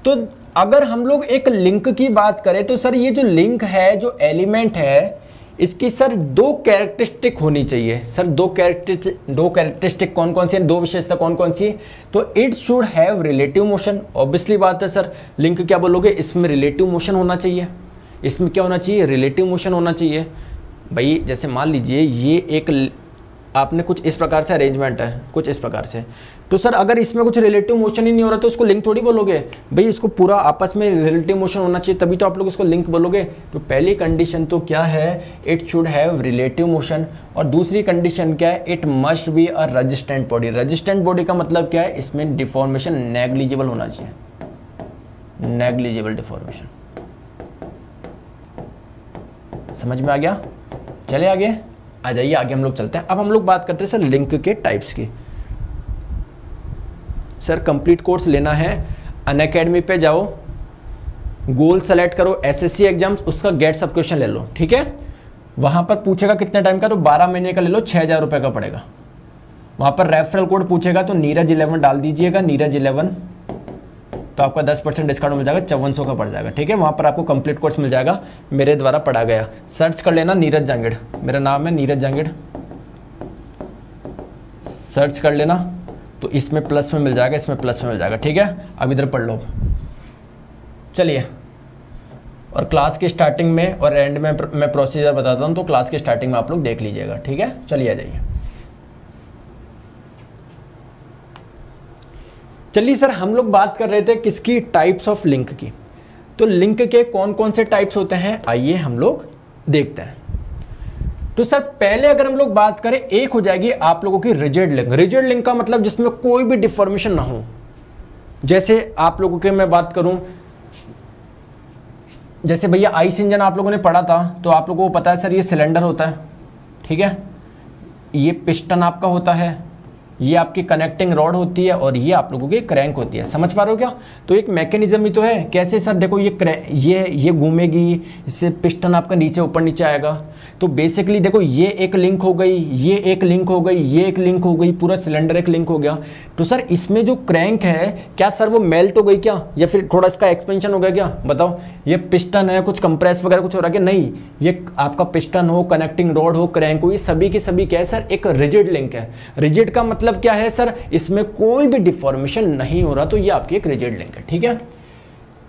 तो अगर हम लोग एक लिंक की बात करें तो सर ये जो लिंक है, जो एलिमेंट है, इसकी सर दो कैरेक्टरिस्टिक होनी चाहिए। सर दो कैरेक्टरिस्टिक कौन कौन सी हैं? दो विशेषता कौन कौन सी? तो it should have relative motion. Obviously बात है सर, लिंक क्या बोलोगे? इसमें रिलेटिव मोशन होना चाहिए। इसमें क्या होना चाहिए? रिलेटिव मोशन होना चाहिए। भाई जैसे मान लीजिए ये एक आपने कुछ इस प्रकार से अरेंजमेंट है, कुछ इस प्रकार से, तो सर अगर इसमें कुछ रिलेटिव मोशन ही नहीं हो रहा तो उसको लिंक थोड़ी बोलोगे। भाई इसको पूरा आपस में रिलेटिव मोशन होना चाहिए, तभी तो आप लोग इसको लिंक बोलोगे। तो पहली कंडीशन तो क्या है? It should have relative motion. और दूसरी कंडीशन क्या है? It must be a resistant body. Resistant body का मतलब क्या है? इसमें डिफॉर्मेशन नेग्लिजिबल होना चाहिए, नेग्लिजिबल डिफॉर्मेशन। समझ में आ गया? चले आगे, आ जाइए आगे हम लोग चलते हैं। अब हम लोग बात करते हैं सर लिंक के टाइप्स की। सर कंप्लीट कोर्स लेना है, अनअकैडमी पे जाओ, गोल सेलेक्ट करो, एसएससी एग्जाम्स, उसका गेट सब्सक्रिप्शन ले लो, ठीक है। वहां पर पूछेगा कितने टाइम का, तो 12 महीने का ले लो, 6000 रुपये का पड़ेगा। वहां पर रेफरल कोड पूछेगा तो नीरज 11 डाल दीजिएगा, नीरज 11, तो आपका 10% डिस्काउंट मिल जाएगा, 5400 का पड़ जाएगा, ठीक है। वहाँ पर आपको कंप्लीट कोर्स मिल जाएगा, मेरे द्वारा पढ़ा गया। सर्च कर लेना नीरज जांगिड़, मेरा नाम है नीरज जांगिड़, सर्च कर लेना, तो इसमें प्लस में मिल जाएगा, इसमें प्लस में मिल जाएगा, ठीक है। अब इधर पढ़ लो। चलिए, और क्लास की स्टार्टिंग में और एंड में मैं प्रोसीजर बताता हूँ, तो क्लास की स्टार्टिंग में आप लोग देख लीजिएगा, ठीक है। चलिए आ जाइए। चलिए सर, हम लोग बात कर रहे थे किसकी? टाइप्स ऑफ लिंक की। तो लिंक के कौन कौन से टाइप्स होते हैं, आइए हम लोग देखते हैं। तो सर पहले अगर हम लोग बात करें, एक हो जाएगी आप लोगों की रिजिड लिंक। रिजिड लिंक का मतलब जिसमें कोई भी डिफॉर्मेशन ना हो। जैसे आप लोगों के मैं बात करूं, जैसे भैया आइस इंजन आप लोगों ने पढ़ा था, तो आप लोगों को पता है सर ये सिलेंडर होता है, ठीक है, ये पिस्टन आपका होता है, ये आपकी कनेक्टिंग रॉड होती है और ये आप लोगों की क्रैंक होती है। समझ पा रहे हो क्या? तो एक मैकेनिज्म ही तो है। कैसे सर? देखो ये घूमेगी, इससे पिस्टन आपका नीचे ऊपर नीचे आएगा। तो बेसिकली देखो ये एक लिंक हो गई, ये एक लिंक हो गई, ये एक लिंक हो गई, पूरा सिलेंडर एक लिंक हो गया। तो सर इसमें जो क्रैंक है क्या सर वो मेल्ट हो गई क्या, या फिर थोड़ा इसका एक्सपेंशन हो गया क्या? बताओ। ये पिस्टन है, कुछ कंप्रेस वगैरह कुछ हो रहा है क्या? नहीं, ये आपका पिस्टन हो, कनेक्टिंग रॉड हो, क्रैंक हो, ये सभी के सभी क्या है सर? एक रिजिड लिंक है। रिजिड का मतलब क्या है सर? इसमें कोई भी डिफॉर्मेशन नहीं हो रहा, तो ये आपकी एक रिजिड लिंक है। ठीक है,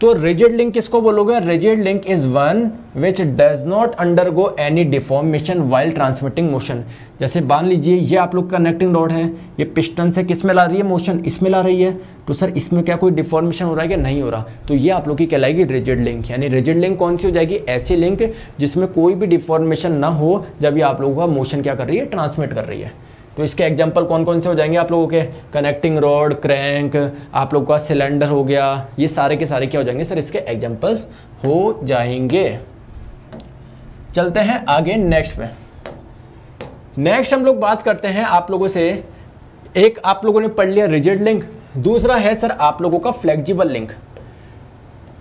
तो रिजिड लिंक किसको बोलोगे? Rigid link is one which does not undergo any deformation while transmitting motion. जैसे मान लीजिए ये आप लोग कनेक्टिंग रॉड है, ये पिस्टन से किस में ला रही है मोशन? इसमें ला रही है। तो सर इसमें क्या कोई डिफॉर्मेशन हो रहा है क्या? नहीं हो रहा। तो ये आप लोग की कहलाएगी रिजिड लिंक। यानी रिजिड लिंक कौन सी हो जाएगी? ऐसी लिंक जिसमें कोई भी डिफॉर्मेशन ना हो जब ये आप लोगों का मोशन क्या कर रही है? ट्रांसमिट कर रही है। तो इसके एग्जाम्पल कौन कौन से हो जाएंगे आप लोगों के? कनेक्टिंग रॉड, क्रैंक, आप लोगों का सिलेंडर हो गया, ये सारे के सारे क्या हो जाएंगे सर? इसके एग्जाम्पल्स हो जाएंगे। चलते हैं आगे नेक्स्ट पे। नेक्स्ट हम लोग बात करते हैं आप लोगों से, एक आप लोगों ने पढ़ लिया रिजिड लिंक, दूसरा है सर आप लोगों का फ्लेक्सिबल लिंक।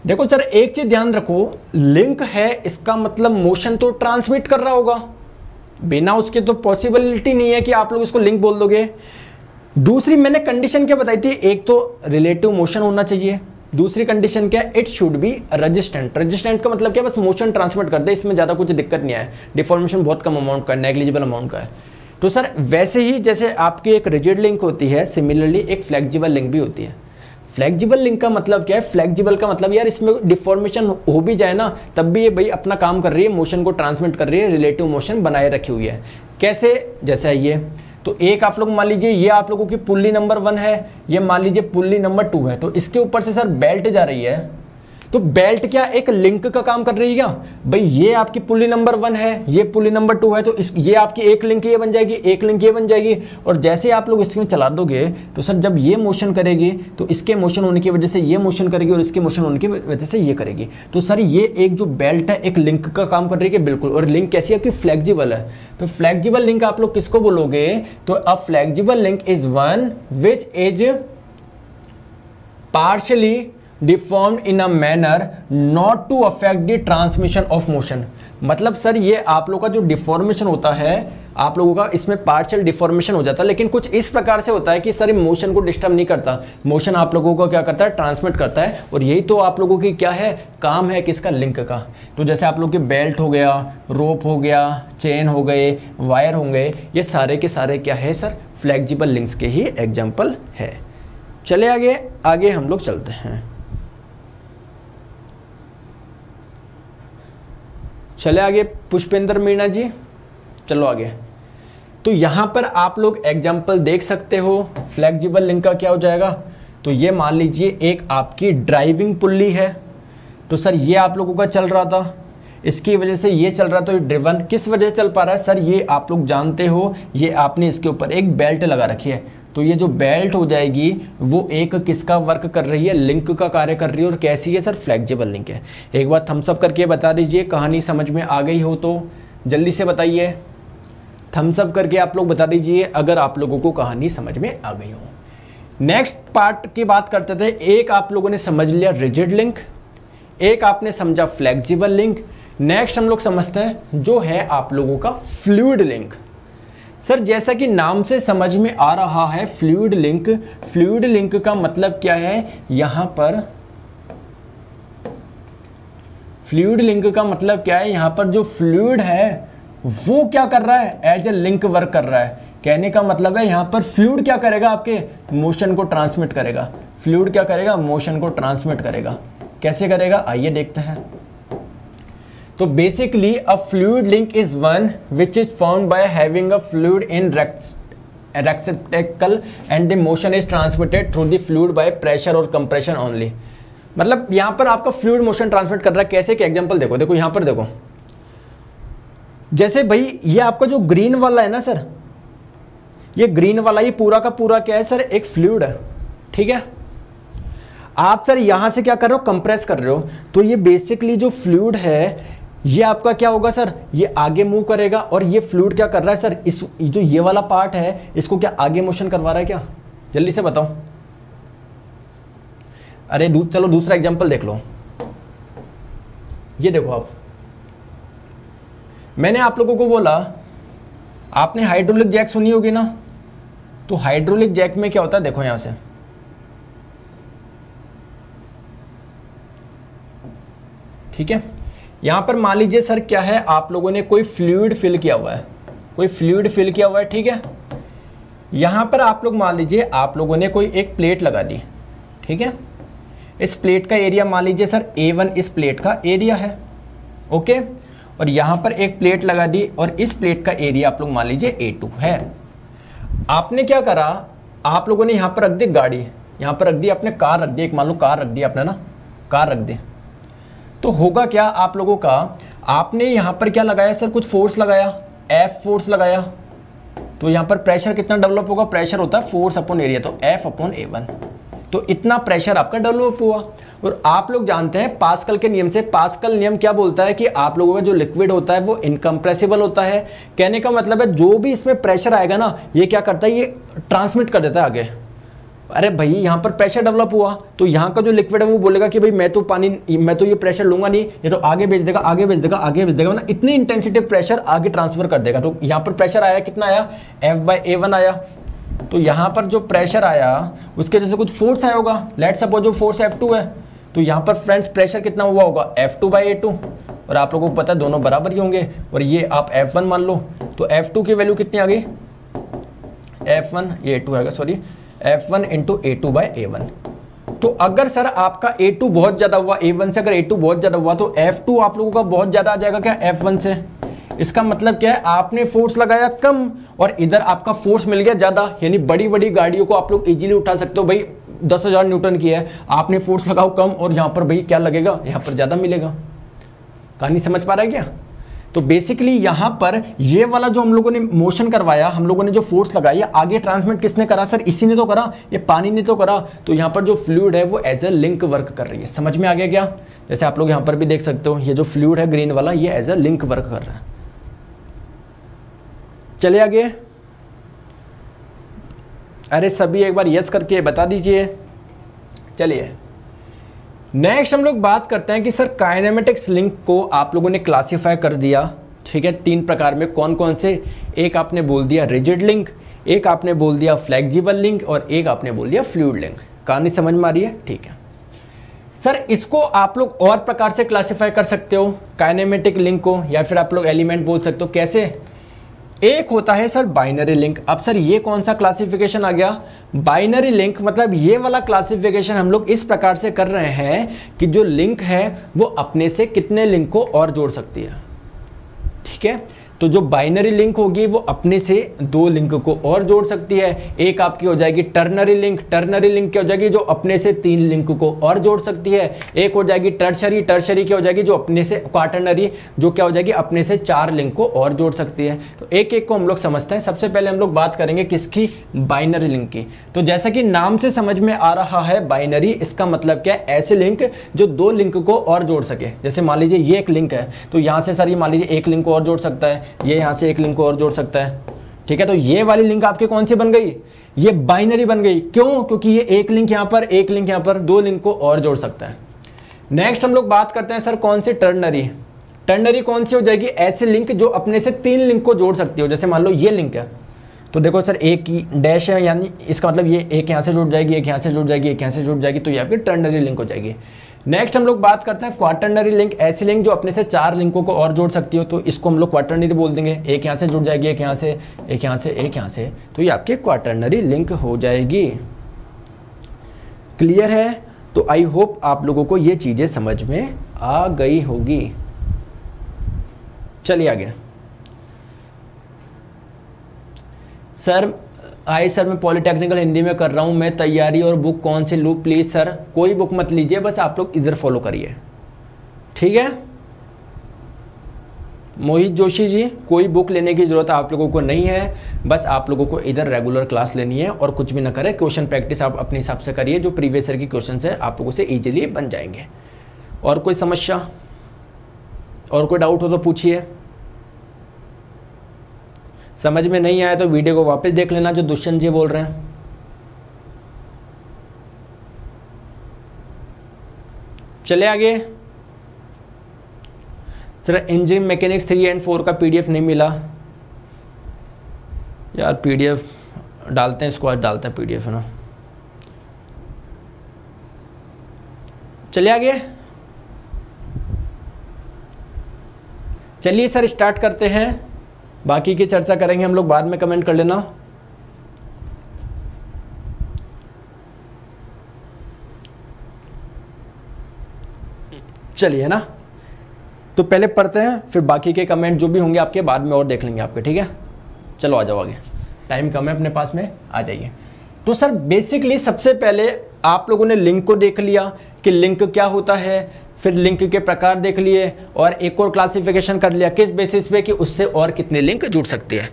देखो सर एक चीज ध्यान रखो, लिंक है इसका मतलब मोशन तो ट्रांसमिट कर रहा होगा, बिना उसके तो पॉसिबिलिटी नहीं है कि आप लोग इसको लिंक बोल दोगे। दूसरी मैंने कंडीशन क्या बताई थी? एक तो रिलेटिव मोशन होना चाहिए, दूसरी कंडीशन क्या है? It should be resistant. Resistant का मतलब क्या? बस मोशन ट्रांसमिट कर दे, इसमें ज़्यादा कुछ दिक्कत नहीं है, डिफॉर्मेशन बहुत कम अमाउंट का है, नेग्लिजिबल अमाउंट का है। तो सर वैसे ही जैसे आपकी एक रिजिड लिंक होती है, सिमिलरली एक फ्लेक्सिबल लिंक भी होती है। फ्लेक्सिबल लिंक का मतलब क्या है? फ्लेक्सिबल का मतलब यार इसमें डिफॉर्मेशन हो भी जाए ना तब भी ये भाई अपना काम कर रही है, मोशन को ट्रांसमिट कर रही है, रिलेटिव मोशन बनाए रखी हुई है। कैसे? जैसा ये तो एक आप लोग मान लीजिए ये आप लोगों की पुल्ली नंबर 1 है, ये मान लीजिए पुल्ली नंबर 2 है, तो इसके ऊपर से सर बेल्ट जा रही है। तो बेल्ट क्या एक लिंक का काम कर रही है क्या? भाई ये आपकी पुल्ली नंबर 1 है, ये पुल्ली नंबर 2 है, तो ये आपकी एक लिंक ये बन जाएगी, एक लिंक ये बन जाएगी। और जैसे आप लोग इसमें चला दोगे तो सर जब ये मोशन करेगी तो इसके मोशन होने की वजह से ये मोशन करेगी और इसके मोशन होने की वजह से ये करेगी। तो सर ये एक जो बेल्ट है एक लिंक का काम कर रही है बिल्कुल। और लिंक कैसी आपकी? फ्लेक्सिबल है। तो फ्लेक्सिबल लिंक आप लोग किसको बोलोगे? तो a flexible link is one which is partially deformed in a manner not to affect the transmission of motion. मतलब सर ये आप लोगों का जो डिफॉर्मेशन होता है आप लोगों का इसमें पार्शियल डिफॉर्मेशन हो जाता है, लेकिन कुछ इस प्रकार से होता है कि सर मोशन को डिस्टर्ब नहीं करता, मोशन आप लोगों को क्या करता है? ट्रांसमिट करता है। और यही तो आप लोगों की क्या है? काम है किसका? लिंक का। तो जैसे आप लोग के बेल्ट हो गया, रोप हो गया, चेन हो गए, वायर होंगे, ये सारे के सारे क्या है सर? फ्लेक्सिबल लिंक्स के ही एग्जाम्पल है। चले आगे हम लोग चलते हैं। चले आगे पुष्पेंद्र मीणा जी, चलो आगे। तो यहाँ पर आप लोग एग्जाम्पल देख सकते हो फ्लेक्सिबल लिंक का क्या हो जाएगा। तो ये मान लीजिए एक आपकी ड्राइविंग पुल्ली है, तो सर ये आप लोगों का चल रहा था, इसकी वजह से ये चल रहा, तो ये ड्रिवन किस वजह से चल पा रहा है सर? ये आप लोग जानते हो, ये आपने इसके ऊपर एक बेल्ट लगा रखी है। तो ये जो बेल्ट हो जाएगी वो एक किसका वर्क कर रही है? लिंक का कार्य कर रही है। और कैसी है सर? फ्लेक्सिबल लिंक है। एक बार थम्स अप करके बता दीजिए, कहानी समझ में आ गई हो तो जल्दी से बताइए, थम्स अप करके आप लोग बता दीजिए अगर आप लोगों को कहानी समझ में आ गई हो। नेक्स्ट पार्ट की बात करते थे। एक आप लोगों ने समझ लिया रिजिड लिंक, एक आपने समझा फ्लेक्सिबल लिंक। नेक्स्ट हम लोग समझते हैं जो है आप लोगों का फ्लूइड लिंक। सर जैसा कि नाम से समझ में आ रहा है फ्लूइड लिंक, फ्लूइड लिंक का मतलब क्या है? यहां पर फ्लूइड लिंक का मतलब क्या है? यहां पर जो फ्लूइड है वो क्या कर रहा है? एज ए लिंक वर्क कर रहा है। कहने का मतलब है यहां पर फ्लूइड क्या करेगा? आपके मोशन को ट्रांसमिट करेगा। फ्लूइड क्या करेगा? मोशन को ट्रांसमिट करेगा। कैसे करेगा? आइए देखते हैं। तो basically a fluid link is one which is formed by having a fluid in receptacle and the motion is transmitted through the fluid by pressure और कंप्रेशन ओनली। मतलब यहाँ पर आपका फ्लूइड मोशन ट्रांसमिट कर रहा है। कैसे? कि एग्जांपल देखो यहाँ पर देखो, जैसे भाई ये आपका जो ग्रीन वाला है ना सर, ये ग्रीन वाला ये पूरा का पूरा क्या है सर? एक फ्लूइड है। ठीक है, आप सर यहां से क्या कर रहे हो? कंप्रेस कर रहे हो। तो ये बेसिकली जो फ्लूइड है ये आपका क्या होगा सर, ये आगे मूव करेगा और ये फ्लूइड क्या कर रहा है सर, इस जो ये वाला पार्ट है इसको क्या आगे मोशन करवा रहा है क्या, जल्दी से बताओ। अरे चलो दूसरा एग्जांपल देख लो। ये देखो आप, मैंने आप लोगों को बोला, आपने हाइड्रोलिक जैक सुनी होगी ना, तो हाइड्रोलिक जैक में क्या होता है, देखो यहां से ठीक है, यहां पर मान लीजिए सर क्या है, आप लोगों ने कोई फ्लूइड फिल किया हुआ है, कोई फ्लूइड फिल किया हुआ है, ठीक है। यहां पर आप लोग मान लीजिए आप लोगों ने कोई एक प्लेट लगा दी, ठीक है। इस प्लेट का एरिया मान लीजिए सर A1 इस प्लेट का एरिया है, ओके। और यहां पर एक प्लेट लगा दी और इस प्लेट का एरिया आप लोग मान लीजिए A2 है। आपने क्या करा, आप लोगों ने यहां पर रख दी गाड़ी, यहां पर रख दी आपने कार रख दी, एक मान लो कार रख दी आपने ना, कार रख दी, तो होगा क्या आप लोगों का, आपने यहां पर क्या लगाया सर, कुछ फोर्स लगाया, F फोर्स लगाया, तो यहां पर प्रेशर कितना डेवलप होगा, प्रेशर होता है फोर्स अपॉन एरिया, तो F अपॉन A1, तो इतना प्रेशर आपका डेवलप हुआ। और आप लोग जानते हैं पास्कल के नियम से, पास्कल नियम क्या बोलता है कि आप लोगों का जो लिक्विड होता है वो इनकम्प्रेसिबल होता है। कहने का मतलब है जो भी इसमें प्रेशर आएगा ना, ये क्या करता है, ये ट्रांसमिट कर देता है आगे। अरे भाई यहाँ पर प्रेशर डेवलप हुआ तो यहाँ का जो लिक्विड है वो बोलेगा कि भाई मैं तो ये प्रेशर लूंगा नहीं, ये तो आगे भेज देगा, आगे भेज देगा, आगे भेज देगा, ना इतनी इंटेंसिटी प्रेशर आगे ट्रांसफर कर देगा। तो यहाँ पर प्रेशर आया, कितना आया, F/A1 आया। तो यहाँ पर जो प्रेशर आया उसके जैसे कुछ फोर्स आया होगा, लेट्स सपोज जो फोर्स F2 है, तो यहाँ पर फ्रेंड्स प्रेशर कितना हुआ होगा, F2/A2, और आप लोगों को पता है दोनों बराबर ही होंगे। और ये आप F1 मान लो, तो F2 की वैल्यू कितनी आ गई, A2 आएगा, सॉरी F1 इंटू A2/A1। तो अगर सर आपका A2 बहुत ज़्यादा हुआ, A1 से अगर A2 बहुत ज़्यादा हुआ तो F2 आप लोगों का बहुत ज़्यादा आ जाएगा क्या, F1 से। इसका मतलब क्या है, आपने फोर्स लगाया कम और इधर आपका फोर्स मिल गया ज़्यादा, यानी बड़ी बड़ी गाड़ियों को आप लोग इजीली उठा सकते हो। भाई 10,000 न्यूटन की है, आपने फोर्स लगाओ कम और यहाँ पर भाई क्या लगेगा, यहाँ पर ज़्यादा मिलेगा। कहानी समझ पा रहा है क्या। तो बेसिकली यहाँ पर ये वाला जो हम लोगों ने मोशन करवाया, हम लोगों ने जो फोर्स लगाया, आगे ट्रांसमिट किसने करा सर, इसी ने तो करा, ये पानी ने तो करा। तो यहाँ पर जो फ्लूइड है वो एज ए लिंक वर्क कर रही है। समझ में आ गया क्या। जैसे आप लोग यहाँ पर भी देख सकते हो, ये जो फ्लूइड है ग्रीन वाला, ये एज ए लिंक वर्क कर रहा है। चलिए आगे, अरे सभी एक बार यस करके बता दीजिए। चलिए नेक्स्ट हम लोग बात करते हैं कि सर काइनेमेटिक्स लिंक को आप लोगों ने क्लासिफाई कर दिया, ठीक है, 3 प्रकार में। कौन कौन से, एक आपने बोल दिया रिजिड लिंक, एक आपने बोल दिया फ्लेक्सिबल लिंक और एक आपने बोल दिया फ्लूइड लिंक। कहानी समझ में आ रही है, ठीक है। सर इसको आप लोग और प्रकार से क्लासिफाई कर सकते हो काइनेमेटिक लिंक को, या फिर आप लोग एलिमेंट बोल सकते हो। कैसे, एक होता है सर बाइनरी लिंक। अब सर ये कौन सा क्लासिफिकेशन आ गया, बाइनरी लिंक। मतलब ये वाला क्लासिफिकेशन हम लोग इस प्रकार से कर रहे हैं कि जो लिंक है वो अपने से कितने लिंक को और जोड़ सकती है, ठीक है। तो जो बाइनरी लिंक होगी वो अपने से 2 लिंक को और जोड़ सकती है। एक आपकी हो जाएगी टर्नरी लिंक, टर्नरी लिंक क्या हो जाएगी, जो अपने से 3 लिंक को और जोड़ सकती है। एक हो जाएगी टर्शरी, टर्शरी क्या हो जाएगी, जो अपने से क्वाटरनरी, जो क्या हो जाएगी अपने से 4 लिंक को और जोड़ सकती है। तो एक एक को हम लोग समझते हैं। सबसे पहले हम लोग बात करेंगे किसकी, बाइनरी लिंक की। तो जैसा कि नाम से समझ में आ रहा है बाइनरी, इसका मतलब क्या है, ऐसे लिंक जो 2 लिंक को और जोड़ सके। जैसे मान लीजिए ये एक लिंक है, तो यहाँ से सर ये मान लीजिए एक लिंक को और जोड़ सकता है, ये यहाँ से एक लिंक को और जोड़ सकता है, ठीक है। तो ये वाली लिंक आपके कौन सी बन गई, ये बाइनरी बन गई। क्यों, क्योंकि ये एक लिंक यहाँ पर, एक लिंक यहाँ पर, 2 लिंक को और जोड़ सकता है। नेक्स्ट हम लोग बात करते हैं सर कौन सी, टर्नरी। टर्नरी कौन सी हो जाएगी, ऐसे लिंक जो अपने से 3 लिंक को जोड़ सकती हो। जैसे मान लो ये लिंक है, तो देखो सर एक ही डैश है, यानी इसका मतलब ये एक यहाँ से जुड़ जाएगी, एक यहाँ से जुड़ जाएगी, एक यहाँ से जुड़ जाएगी, तो ये आपकी टर्नरी लिंक हो जाएगी। नेक्स्ट हम लोग बात करते हैं क्वाटरनरी लिंक, ऐसी लिंक जो अपने से 4 लिंकों को और जोड़ सकती हो, तो इसको हम लोग क्वाटरनरी बोल देंगे। एक यहाँ से जुड़ जाएगी, एक यहाँ से, एक यहाँ से, एक यहाँ से, तो ये आपकी क्वाटरनरी लिंक हो जाएगी। क्लियर है। तो आई होप आप लोगों को ये चीज़ें समझ में आ गई होगी। चलिए आगे। सर मैं पॉलिटेक्निकल हिंदी में कर रहा हूँ, मैं तैयारी, और बुक कौन सी लूँ प्लीज़। सर कोई बुक मत लीजिए, बस आप लोग इधर फॉलो करिए, ठीक है। मोहित जोशी जी, कोई बुक लेने की ज़रूरत आप लोगों को नहीं है, बस आप लोगों को इधर रेगुलर क्लास लेनी है और कुछ भी ना करें। क्वेश्चन प्रैक्टिस आप अपने हिसाब से करिए, जो प्रीवियस ईयर की क्वेश्चन है आप लोगों से ईजिली बन जाएंगे। और कोई समस्या, और कोई डाउट हो तो पूछिए। समझ में नहीं आया तो वीडियो को वापस देख लेना जो दुष्यंत जी बोल रहे हैं। चले आगे। सर इंजीनियरिंग मैकेनिक्स 3 एंड 4 का पीडीएफ नहीं मिला यार। पीडीएफ डालते हैं, इसको आज डालते हैं पीडीएफ, है ना। चलिए आगे। चलिए सर स्टार्ट करते हैं, बाकी की चर्चा करेंगे हम लोग बाद में, कमेंट कर लेना। चलिए ना, तो पहले पढ़ते हैं, फिर बाकी के कमेंट जो भी होंगे आपके बाद में और देख लेंगे आपके, ठीक है। चलो आ जाओ आगे, टाइम कम है अपने पास में, आ जाइए। तो सर बेसिकली सबसे पहले आप लोगों ने लिंक को देख लिया कि लिंक क्या होता है, फिर लिंक के प्रकार देख लिए और एक और क्लासिफिकेशन कर लिया किस बेसिस पे कि उससे और कितने लिंक जुड़ सकते हैं।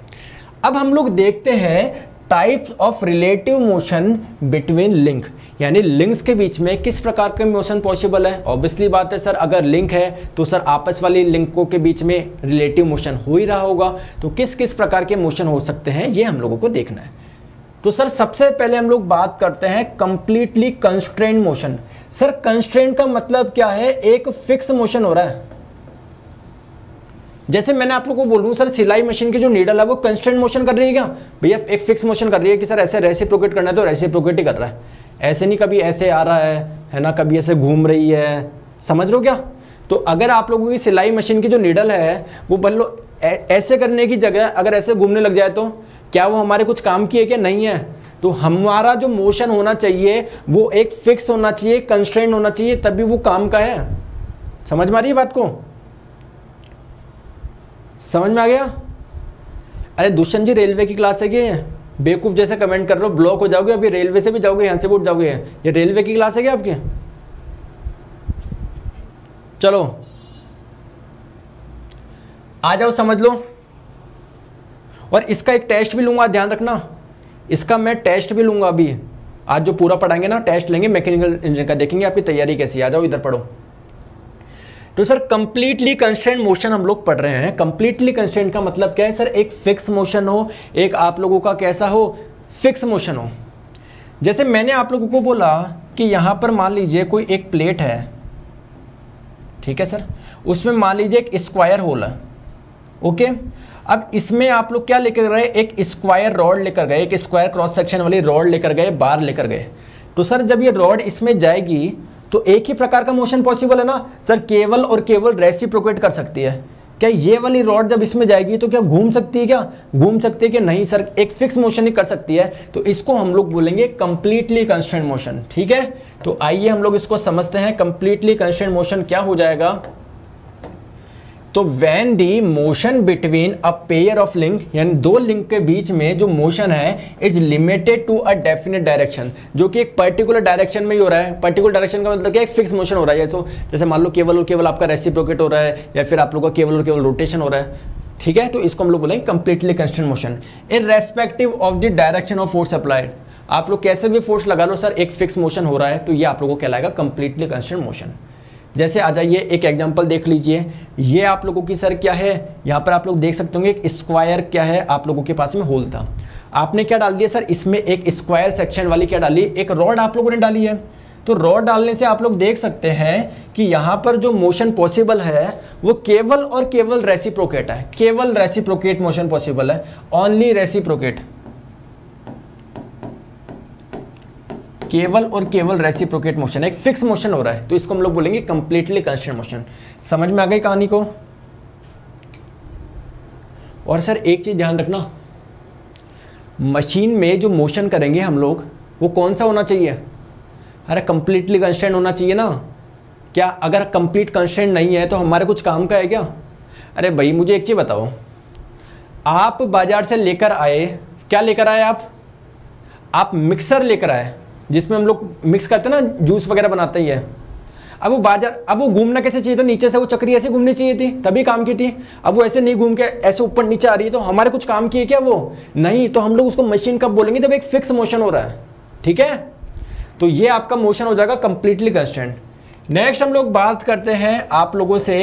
अब हम लोग देखते हैं types of relative motion between link, यानी लिंक्स के बीच में किस प्रकार का मोशन पॉसिबल है। ऑब्वियसली बात है सर, अगर लिंक है तो सर आपस वाली लिंकों के बीच में रिलेटिव मोशन हो ही रहा होगा, तो किस किस प्रकार के मोशन हो सकते हैं ये हम लोगों को देखना है। तो सर सबसे पहले हम लोग बात करते हैं completely constraint motion. Sir constraint का मतलब क्या है, एक फिक्स मोशन हो रहा है। जैसे मैंने आप लोगों को बोलूं सर सिलाई मशीन की जो नीडल है वो कंस्ट्रेंट मोशन कर रही है क्या भैया, एक फिक्स मोशन कर रही है कि सर ऐसे रेसिप्रोकेट करना है तो रेसिप्रोकेट ही कर रहा है, ऐसे नहीं कभी ऐसे आ रहा है ना, कभी ऐसे घूम रही है, समझ रहे हो क्या। तो अगर आप लोगों की सिलाई मशीन की जो नीडल है वो मान लो ऐसे करने की जगह अगर ऐसे घूमने लग जाए तो क्या वो हमारे कुछ काम की है क्या, नहीं है। तो हमारा जो मोशन होना चाहिए वो एक फिक्स होना चाहिए, कंस्ट्रेंट होना चाहिए, तभी वो काम का है। समझ में आ रही है बात को, समझ में आ गया। अरे दुष्यंत जी रेलवे की क्लास है क्या, बेवकूफ़ जैसे कमेंट कर रहे हो, ब्लॉक हो जाओगे, अभी रेलवे से भी जाओगे, यहाँ से भी उठ जाओगे। ये रेलवे की क्लास है क्या आपकी। चलो आ जाओ, समझ लो। और इसका एक टेस्ट भी लूंगा, ध्यान रखना, इसका मैं टेस्ट भी लूंगा। अभी आज जो पूरा पढ़ाएंगे ना, टेस्ट लेंगे मैकेनिकल इंजीनियर का, देखेंगे आपकी तैयारी कैसी है। आ जाओ इधर पढ़ो। तो सर कंप्लीटली कंस्ट्रेंट मोशन हम लोग पढ़ रहे हैं। कंप्लीटली कंस्ट्रेंट का मतलब क्या है सर, एक फिक्स मोशन हो, एक आप लोगों का कैसा हो, फिक्स मोशन हो। जैसे मैंने आप लोगों को बोला कि यहाँ पर मान लीजिए कोई एक प्लेट है, ठीक है सर, उसमें मान लीजिए एक स्क्वायर होल है, ओके। अब इसमें आप लोग क्या लेकर गए, एक स्क्वायर रॉड लेकर गए, एक स्क्वायर क्रॉस सेक्शन वाली रॉड लेकर गए, बार लेकर गए। तो सर जब ये रॉड इसमें जाएगी तो एक ही प्रकार का मोशन पॉसिबल है ना सर, केवल और केवल रेसिप्रोकेट कर सकती है। क्या ये वाली रॉड जब इसमें जाएगी तो क्या घूम सकती है, क्या घूम सकती है कि नहीं सर, एक फिक्स मोशन ही कर सकती है। तो इसको हम लोग बोलेंगे कंप्लीटली कंस्ट्रेंट मोशन, ठीक है। तो आइए हम लोग इसको समझते हैं, कंप्लीटली कंस्ट्रेंट मोशन क्या हो जाएगा। तो when the motion between a pair of link, यानी दो लिंक के बीच में जो मोशन है is limited to a definite direction, जो कि एक पर्टिकुलर डायरेक्शन में ही हो रहा है। पर्टिकुलर डायरेक्शन का मतलब क्या, एक फिक्स मोशन हो रहा है। जैसे मान लो केवल और केवल आपका रेसिप्रोकेट हो रहा है, या फिर आप लोगों का केवल और केवल रोटेशन हो रहा है, ठीक है। तो इसको हम लोग बोलेंगे completely constraint motion irrespective of the direction of force applied. आप लोग कैसे भी फोर्स लगा लो सर, एक फिक्स मोशन हो रहा है, तो ये आप लोगों को कहलाएगा कंप्लीटली कंस्ट्रेंट मोशन। जैसे आ जाइए एक एग्जांपल देख लीजिए। ये आप लोगों की सर क्या है, यहाँ पर आप लोग देख सकते होंगे एक स्क्वायर क्या है, आप लोगों के पास में होल था, आपने क्या डाल दिया सर, इसमें एक स्क्वायर सेक्शन वाली क्या डाली, एक रॉड आप लोगों ने डाली है। तो रॉड डालने से आप लोग देख सकते हैं कि यहाँ पर जो मोशन पॉसिबल है वो केवल और केवल रेसिप्रोकेट है, केवल रेसिप्रोकेट मोशन पॉसिबल है, ओनली रेसिप्रोकेट, केवल और केवल रेसिप्रोकेट मोशन, एक फिक्स मोशन हो रहा है। तो इसको हम लोग बोलेंगे कंप्लीटली कंस्ट्रेंट मोशन। समझ में आ गई कहानी को। और सर एक चीज ध्यान रखना, मशीन में जो मोशन करेंगे हम लोग वो कौन सा होना चाहिए, अरे कंप्लीटली कंस्ट्रेंट होना चाहिए ना। क्या अगर कंप्लीट कंस्ट्रेंट नहीं है तो हमारे कुछ काम का है क्या। अरे भाई मुझे एक चीज बताओ, आप बाजार से लेकर आए, क्या लेकर आए आप मिक्सर लेकर आए, जिसमें हम लोग मिक्स करते हैं ना, जूस वगैरह बनाते ही है। अब वो बाजार, अब वो घूमना कैसे चाहिए था, नीचे से वो चक्री ऐसे घूमनी चाहिए थी तभी काम की थी। अब वो ऐसे नहीं घूम के ऐसे ऊपर नीचे आ रही है, तो हमारे कुछ काम की है क्या वो, नहीं। तो हम लोग उसको मशीन कब बोलेंगे, जब एक फिक्स मोशन हो रहा है, ठीक है। तो ये आपका मोशन हो जाएगा कंप्लीटली कंस्टेंट। नेक्स्ट हम लोग बात करते हैं आप लोगों से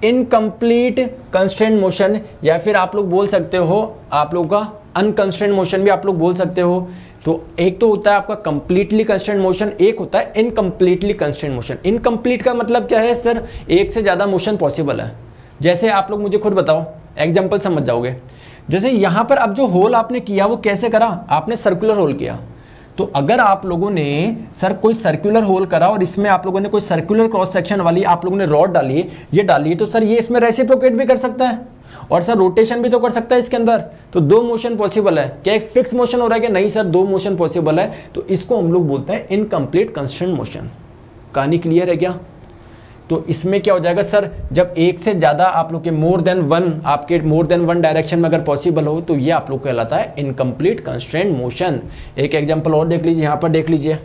इनकम्प्लीट कंस्ट्रेंट मोशन, या फिर आप लोग बोल सकते हो आप लोगों का अनकंस्ट्रेंट मोशन भी आप लोग बोल सकते हो। तो एक तो होता है आपका कंप्लीटली कंस्ट्रेंट मोशन, एक होता है इनकम्प्लीटली कंस्ट्रेंट मोशन। इनकम्प्लीट का मतलब क्या है सर, एक से ज़्यादा मोशन पॉसिबल है। जैसे आप लोग मुझे खुद बताओ, एग्जाम्पल समझ जाओगे। जैसे यहाँ पर अब जो होल आपने किया वो कैसे करा, आपने सर्कुलर होल किया। तो अगर आप लोगों ने सर कोई सर्कुलर होल करा और इसमें आप लोगों ने कोई सर्कुलर क्रॉस सेक्शन वाली आप लोगों ने रॉड डाली, ये डाली, तो सर ये इसमें रेसिप्रोकेट भी कर सकता है और सर रोटेशन भी तो कर सकता है इसके अंदर। तो दो मोशन पॉसिबल है। क्या एक फिक्स मोशन हो रहा है कि नहीं सर, दो मोशन पॉसिबल है। तो इसको हम लोग बोलते हैं इनकम्प्लीट कंस्ट्रेंट मोशन। कहानी क्लियर है क्या? तो इसमें क्या हो जाएगा सर, जब एक से ज़्यादा आप लोग के मोर देन वन डायरेक्शन में अगर पॉसिबल हो तो ये आप लोग कहलाता है इनकम्प्लीट कंस्ट्रेंट मोशन। एक एग्जांपल और देख लीजिए, यहाँ पर देख लीजिए।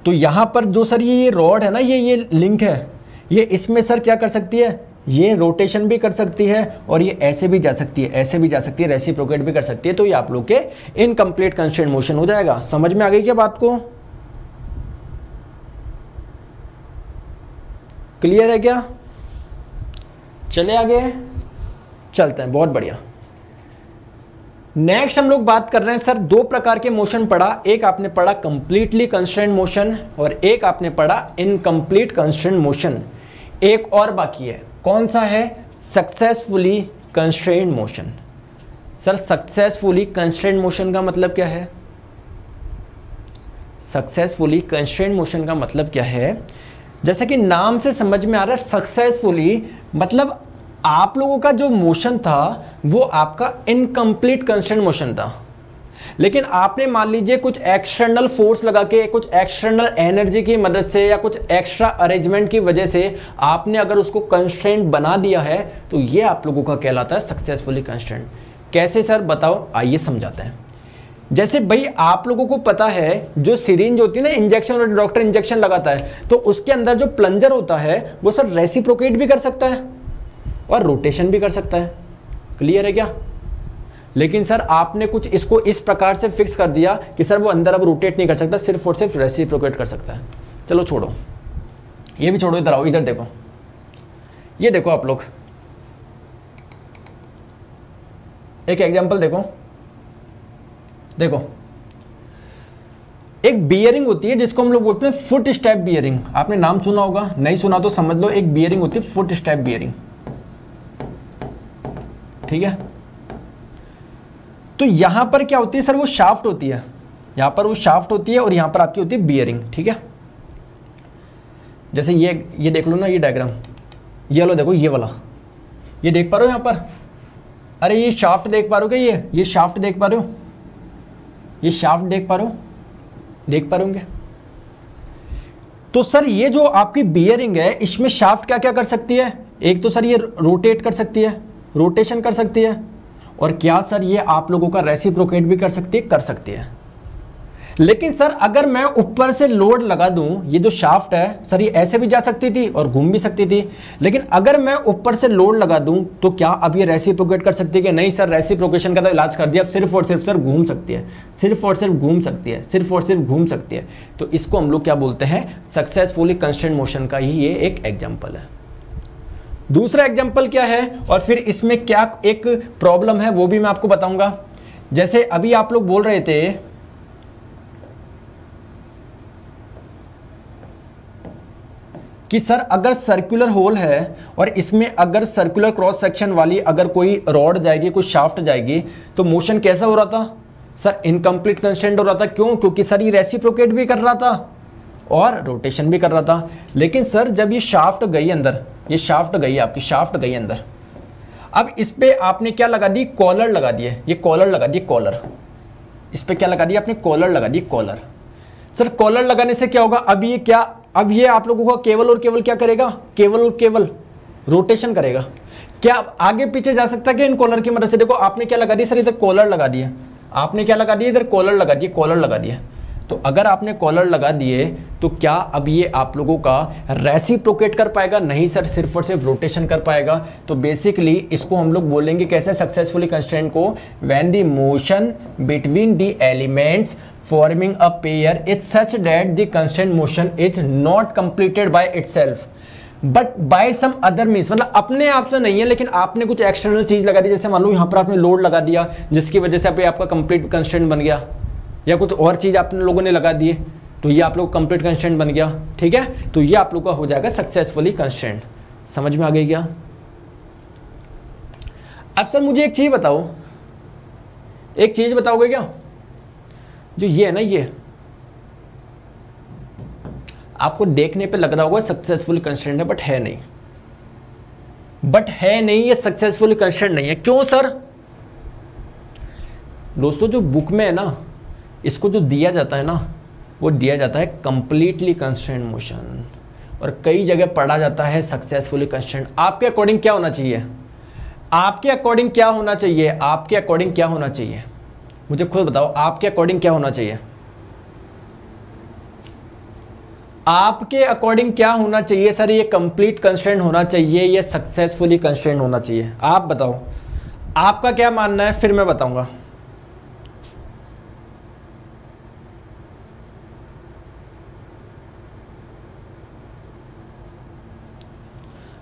तो यहाँ पर जो सर ये रॉड है ना, ये लिंक है, ये इसमें सर क्या कर सकती है, ये रोटेशन भी कर सकती है और ये ऐसे भी जा सकती है, ऐसे भी जा सकती है, रेसिप्रोकेट भी कर सकती है। तो ये आप लोग के इनकम्प्लीट कंस्ट्रेंट मोशन हो जाएगा। समझ में आ गई क्या बात को? क्लियर है क्या? चले आगे चलते हैं, बहुत बढ़िया। नेक्स्ट हम लोग बात कर रहे हैं सर, दो प्रकार के मोशन पढ़ा। एक आपने पढ़ा कंप्लीटली कंस्ट्रेंट मोशन और एक आपने पढ़ा इनकम्प्लीट कंस्ट्रेंट मोशन। एक और बाकी है, कौन सा है? Successfully constraint motion. Sir successfully constraint motion का मतलब क्या है? सक्सेसफुली कंस्ट्रेंट मोशन का मतलब क्या है? जैसे कि नाम से समझ में आ रहा है, सक्सेसफुली मतलब आप लोगों का जो मोशन था वो आपका इनकम्प्लीट कंस्ट्रेंट मोशन था, लेकिन आपने मान लीजिए कुछ एक्सटर्नल फोर्स लगा के, कुछ एक्सटर्नल एनर्जी की मदद से या कुछ एक्स्ट्रा अरेंजमेंट की वजह से आपने अगर उसको कंस्ट्रेंट बना दिया है, तो ये आप लोगों का कहलाता है सक्सेसफुली कंस्ट्रेंट। कैसे सर बताओ, आइए समझाते हैं। जैसे भाई आप लोगों को पता है जो सिरिंज होती है ना, इंजेक्शन, और डॉक्टर इंजेक्शन लगाता है, तो उसके अंदर जो प्लंजर होता है वो सर रेसिप्रोकेट भी कर सकता है और रोटेशन भी कर सकता है। क्लियर है क्या? लेकिन सर आपने कुछ इसको इस प्रकार से फिक्स कर दिया कि सर वो अंदर अब रोटेट नहीं कर सकता, सिर्फ और सिर्फ रेसिप्रोकेट कर सकता है। चलो छोड़ो, ये भी छोड़ो, इधर आओ, इधर देखो, ये देखो आप लोग, एक एग्जांपल देखो। देखो एक बियरिंग होती है जिसको हम लोग बोलते हैं फुट स्टेप बियरिंग। आपने नाम सुना होगा, नहीं सुना तो समझ लो। एक बियरिंग होती है फुट स्टेप बियरिंग, ठीक है। तो यहां पर क्या होती है सर, वो शाफ्ट होती है, यहां पर वो शाफ्ट होती है और यहां पर आपकी होती है बियरिंग, ठीक है। जैसे ये देख लो ना, ये डायग्राम, ये लो देखो, ये वाला, ये देख पा रहे हो यहां पर? अरे ये शाफ्ट देख पा रहे हो क्या? ये शाफ्ट देख पा रहे हो? ये शाफ्ट देख पा रहे हो? देख पा रहे होंगे। तो सर ये जो आपकी बियरिंग है, इसमें शाफ्ट क्या क्या कर सकती है? एक तो सर ये रोटेट कर सकती है, रोटेशन कर सकती है, और क्या सर ये आप लोगों का रेसिप्रोकेट भी कर सकती है, कर सकती है। लेकिन सर अगर मैं ऊपर से लोड लगा दूं, ये जो शाफ्ट है सर, ये ऐसे भी जा सकती थी और घूम भी सकती थी, लेकिन अगर मैं ऊपर से लोड लगा दूं तो क्या अब ये रेसिप्रोकेट कर सकती है कि नहीं? सर रेसिप्रोकेशन का तो इलाज कर दिया, अब सिर्फ और सिर्फ सर घूम सकती है, सिर्फ और सिर्फ घूम सकती है, सिर्फ और सिर्फ घूम सकती है। तो इसको हम लोग क्या बोलते हैं? सक्सेसफुली कंस्ट्रेंट मोशन का ही ये एक एग्जाम्पल है। दूसरा एग्जाम्पल क्या है, और फिर इसमें क्या एक प्रॉब्लम है वो भी मैं आपको बताऊंगा। जैसे अभी आप लोग बोल रहे थे कि सर अगर सर्कुलर होल है और इसमें अगर सर्कुलर क्रॉस सेक्शन वाली अगर कोई रॉड जाएगी, कोई शाफ्ट जाएगी, तो मोशन कैसा हो रहा था सर? इनकम्प्लीट कंस्ट्रेंट हो रहा था। क्यों? क्योंकि सर ये रेसिप्रोकेट भी कर रहा था और रोटेशन भी कर रहा था। लेकिन सर जब ये शाफ्ट गई अंदर, ये शाफ्ट गई, आपकी शाफ्ट गई अंदर, अब इस पे आपने क्या लगा दी? कॉलर लगा दिए, ये कॉलर लगा दिए, कॉलर। इस पे क्या लगा दिया आपने? कॉलर लगा दी, कॉलर। सर कॉलर लगाने से क्या होगा? अब ये आप लोगों को केवल और केवल क्या करेगा? केवल और केवल रोटेशन करेगा। क्या आगे पीछे जा सकता है क्या इन कॉलर की मदद से? देखो आपने क्या लगा दिया सर, इधर कॉलर लगा दिया, आपने क्या लगा दिया? इधर कॉलर लगा दिए, कॉलर लगा दिया। तो अगर आपने कॉलर लगा दिए तो क्या अब ये आप लोगों का रेसिप्रोकेट कर पाएगा? नहीं सर, सिर्फ और सिर्फ रोटेशन कर पाएगा। तो बेसिकली इसको हम लोग बोलेंगे कैसे सक्सेसफुली कंस्ट्रेंट को? When the motion between the elements forming a pair is such that the constant motion is not completed by itself। But by some other means, मतलब अपने आप से नहीं है लेकिन आपने कुछ एक्सटर्नल चीज लगा दी, जैसे मान लो यहाँ पर आपने लोड लगा दिया जिसकी वजह से आपका कंप्लीट कंस्ट्रेंट बन गया, या कुछ और चीज आपने लोगों ने लगा दी तो ये आप लोग कंप्लीट कंस्ट्रेंट बन गया। ठीक है, तो ये आप लोग का हो जाएगा सक्सेसफुली कंस्ट्रेंट। समझ में आ गई क्या? अब सर मुझे एक चीज बताओ, एक चीज बताओगे क्या? जो ये है ना, ये आपको देखने पे लग रहा होगा सक्सेसफुल कंस्ट्रेंट है, बट है नहीं, ये सक्सेसफुल कंस्ट्रेंट नहीं है। क्यों सर? दोस्तों जो बुक में है ना, इसको जो दिया जाता है ना, वो दिया जाता है कंप्लीटली कंस्ट्रेंट मोशन, और कई जगह पढ़ा जाता है सक्सेसफुली कंस्ट्रेंट। आपके अकॉर्डिंग क्या होना चाहिए? आपके अकॉर्डिंग क्या होना चाहिए? आपके अकॉर्डिंग क्या होना चाहिए? मुझे खुद बताओ, आपके अकॉर्डिंग क्या होना चाहिए? आपके अकॉर्डिंग क्या होना चाहिए सर? ये कंप्लीट कंस्ट्रेंट होना चाहिए, ये सक्सेसफुली कंस्ट्रेंट होना चाहिए? आप बताओ, आपका क्या मानना है, फिर मैं बताऊंगा।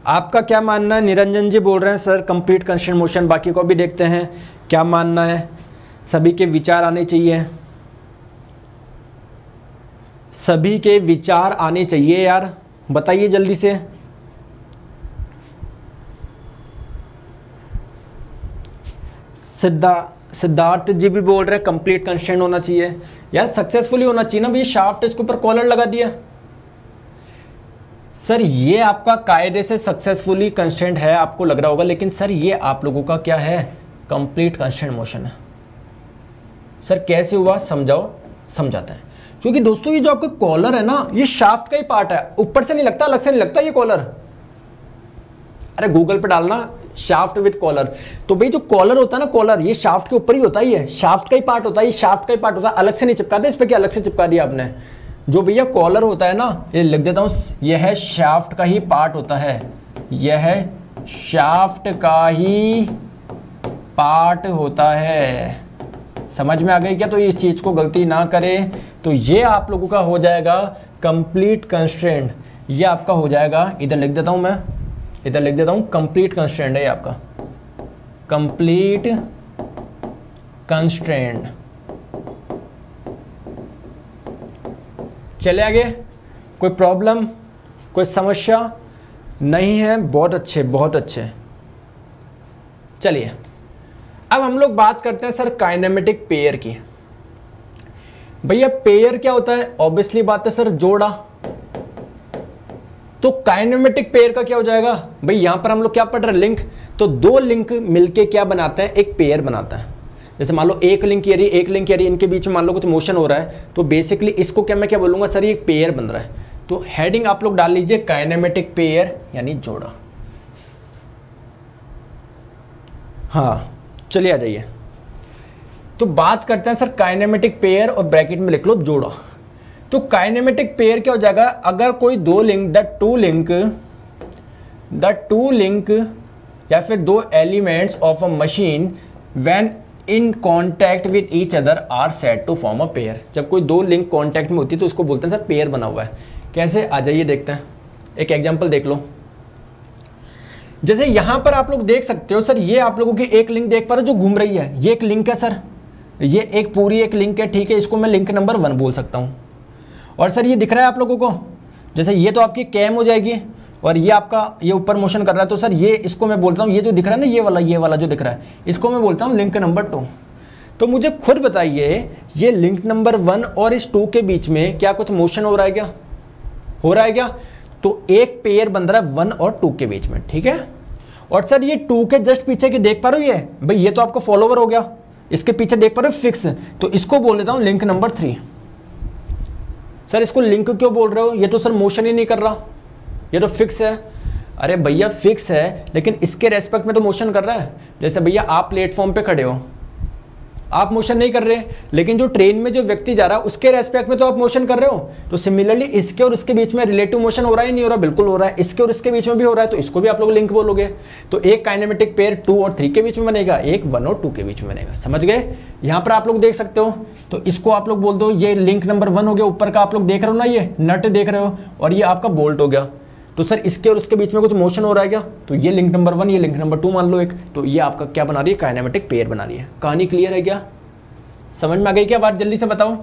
आपका क्या मानना है? निरंजन जी बोल रहे हैं सर कंप्लीट कंस्ट्रेंट मोशन। बाकी को भी देखते हैं क्या मानना है, सभी के विचार आने चाहिए, सभी के विचार आने चाहिए यार, बताइए जल्दी से। सिद्धार्थ जी भी बोल रहे हैं कंप्लीट कंस्ट्रेंट होना चाहिए यार, सक्सेसफुली होना चाहिए ना भैया। शाफ्ट इसके ऊपर कॉलर लगा दिया सर, ये आपका कायदे से सक्सेसफुली कंस्ट्रेंट है, आपको लग रहा होगा, लेकिन सर ये आप लोगों का क्या है? कंप्लीट कंस्ट्रेंट मोशन है। सर कैसे हुआ समझाओ, समझाते हैं। क्योंकि दोस्तों ये जो आपका कॉलर है ना, ये शाफ्ट का ही पार्ट है, ऊपर से नहीं लगता, अलग से नहीं लगता ये कॉलर। अरे गूगल पे डालना शाफ्ट विद कॉलर, तो भाई जो कॉलर होता है ना, कॉलर ये शाफ्ट के ऊपर ही होता है, ये शाफ्ट का ही पार्ट होता है, ये शाफ्ट का ही पार्ट होता है, अलग से नहीं चिपकाते। इस पर क्या अलग से चिपका दिया आपने? जो भैया कॉलर होता है ना, ये लिख देता हूँ, यह है शाफ्ट का ही पार्ट होता है, यह शाफ्ट का ही पार्ट होता है। समझ में आ गई क्या? तो इस चीज को गलती ना करें। तो ये आप लोगों का हो जाएगा कंप्लीट कंस्ट्रेंट, ये आपका हो जाएगा, इधर लिख देता हूं मैं, इधर लिख देता हूं, कंप्लीट कंस्ट्रेंट है ये आपका, कंप्लीट कंस्ट्रेंट। चले आगे, कोई प्रॉब्लम, कोई समस्या नहीं है? बहुत अच्छे, बहुत अच्छे। चलिए अब हम लोग बात करते हैं सर काइनेमेटिक पेयर की। भैया पेयर क्या होता है? ऑब्वियसली बात है सर, जोड़ा। तो काइनेमेटिक पेयर का क्या हो जाएगा? भाई यहां पर हम लोग क्या पढ़ रहे हैं? लिंक। तो दो लिंक मिलके क्या बनाते हैं? एक पेयर बनाता है। जैसे मान लो एक लिंक एरिया, एक लिंक एरिया, इनके बीच में मान लो कुछ मोशन हो रहा है, तो बेसिकली इसको क्या मैं क्या बोलूंगा सर? ये एक पेयर बन रहा है। तो हेडिंग आप लोग डाल लीजिए काइनेमेटिक पेयर, यानी जोड़ा। हाँ चलिए आ जाइए, तो बात करते हैं सर काइनेमेटिक पेयर, और ब्रैकेट में लिख लो जोड़ा। तो काइनेमेटिक पेयर क्या हो जाएगा? अगर कोई दो लिंक, द टू लिंक या फिर दो elements of a machine when in contact with each other are said to form a pair. जब कोई दो लिंक कॉन्टैक्ट में होती है तो इसको बोलते हैं सर पेयर बना हुआ है। कैसे? आ जाइए देखते हैं, एक एग्जाम्पल देख लो। जैसे यहां पर आप लोग देख सकते हो सर, ये आप लोगों की एक लिंक देख पा रहे हो जो घूम रही है, ये एक लिंक है सर, ये एक पूरी एक लिंक है, ठीक है, इसको मैं लिंक नंबर 1 बोल सकता हूं। और सर ये दिख रहा है आप लोगों को, जैसे ये तो आपकी कैम हो जाएगी, और ये आपका ये ऊपर मोशन कर रहा है, तो सर ये इसको मैं बोलता हूँ, ये जो दिख रहा है ना, ये वाला जो दिख रहा है, इसको मैं बोलता हूँ लिंक नंबर 2। तो मुझे खुद बताइए, ये लिंक नंबर 1 और इस 2 के बीच में क्या कुछ मोशन हो रहा है क्या? हो रहा है क्या? तो एक पेयर बन रहा है 1 और 2 के बीच में, ठीक है। और सर ये 2 के जस्ट पीछे के देख पा रहे हो, ये भाई ये तो आपका फॉलोवर हो गया, इसके पीछे देख पा रहे हो फिक्स, तो इसको बोल देता हूं लिंक नंबर 3। सर इसको लिंक क्यों बोल रहे हो? ये तो सर मोशन ही नहीं कर रहा, ये तो फिक्स है। अरे भैया फिक्स है, लेकिन इसके रेस्पेक्ट में तो मोशन कर रहा है। जैसे भैया आप प्लेटफॉर्म पे खड़े हो, आप मोशन नहीं कर रहे, लेकिन जो ट्रेन में जो व्यक्ति जा रहा है उसके रेस्पेक्ट में तो आप मोशन कर रहे हो। तो सिमिलरली इसके और इसके बीच में रिलेटिव मोशन हो रहा है, नहीं हो रहा? बिल्कुल हो रहा है। इसके और इसके बीच में भी हो रहा है, तो इसको भी आप लोग लिंक बोलोगे। तो एक काइनेमेटिक पेयर 2 और 3 के बीच में बनेगा, एक 1 और 2 के बीच में बनेगा। समझ गए? यहाँ पर आप लोग देख सकते हो, तो इसको आप लोग बोल दो ये लिंक नंबर 1 हो गया, ऊपर का आप लोग देख रहे हो ना, ये नट देख रहे हो, और ये आपका बोल्ट हो गया। तो सर इसके और उसके बीच में कुछ मोशन हो रहा है क्या, तो ये लिंक नंबर 1 ये लिंक नंबर 2 मान लो एक, तो ये आपका क्या बना रही है, काइनेमेटिक पेयर बना रही है। कहानी क्लियर है क्या, समझ में आ गई क्या बात, जल्दी से बताओ।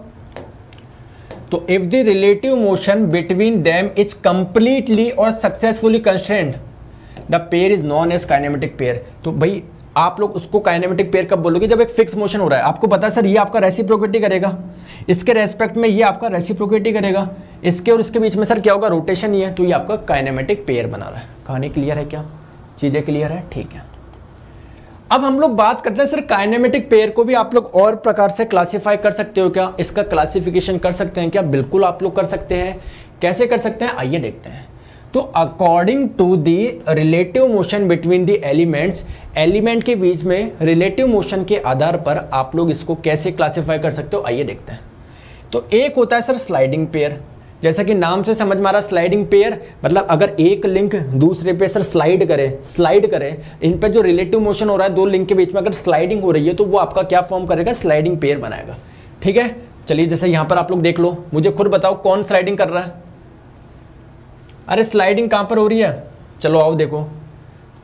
तो if the relative motion between them is completely और successfully constrained the pair is non as kinematic pair. तो भाई आप लोग उसको काइनेमेटिक पेयर कब बोलोगे, जब एक फिक्स मोशन हो रहा है, आपको पता है सर ये आपका रेसिप्रोकेटी करेगा, इसके रेस्पेक्ट में ये आपका रेसिप्रोकेटी करेगा, इसके और इसके बीच में सर क्या होगा, रोटेशन ही है, तो ये आपका काइनेमेटिक पेयर बना रहा है। कहानी क्लियर है क्या, चीजें क्लियर है, ठीक है। अब हम लोग बात करते हैं सर काइनेमेटिक पेयर को भी आप लोग और प्रकार से क्लासिफाई कर सकते हो क्या, इसका क्लासिफिकेशन कर सकते हैं क्या, बिल्कुल आप लोग कर सकते हैं। कैसे कर सकते हैं, आइए देखते हैं। तो according to the relative motion between the elements, element के बीच में रिलेटिव मोशन के आधार पर आप लोग इसको कैसे क्लासिफाई कर सकते हो, आइए देखते हैं। तो एक होता है सर स्लाइडिंग पेयर, जैसा कि नाम से समझ में आ रहा स्लाइडिंग पेयर, मतलब अगर एक लिंक दूसरे पे सर स्लाइड करे, इन पे जो रिलेटिव मोशन हो रहा है दो लिंक के बीच में अगर स्लाइडिंग हो रही है तो वो आपका क्या फॉर्म करेगा, स्लाइडिंग पेयर बनाएगा। ठीक है, चलिए जैसे यहाँ पर आप लोग देख लो, मुझे खुद बताओ कौन स्लाइडिंग कर रहा है। अरे स्लाइडिंग कहाँ पर हो रही है, चलो आओ देखो।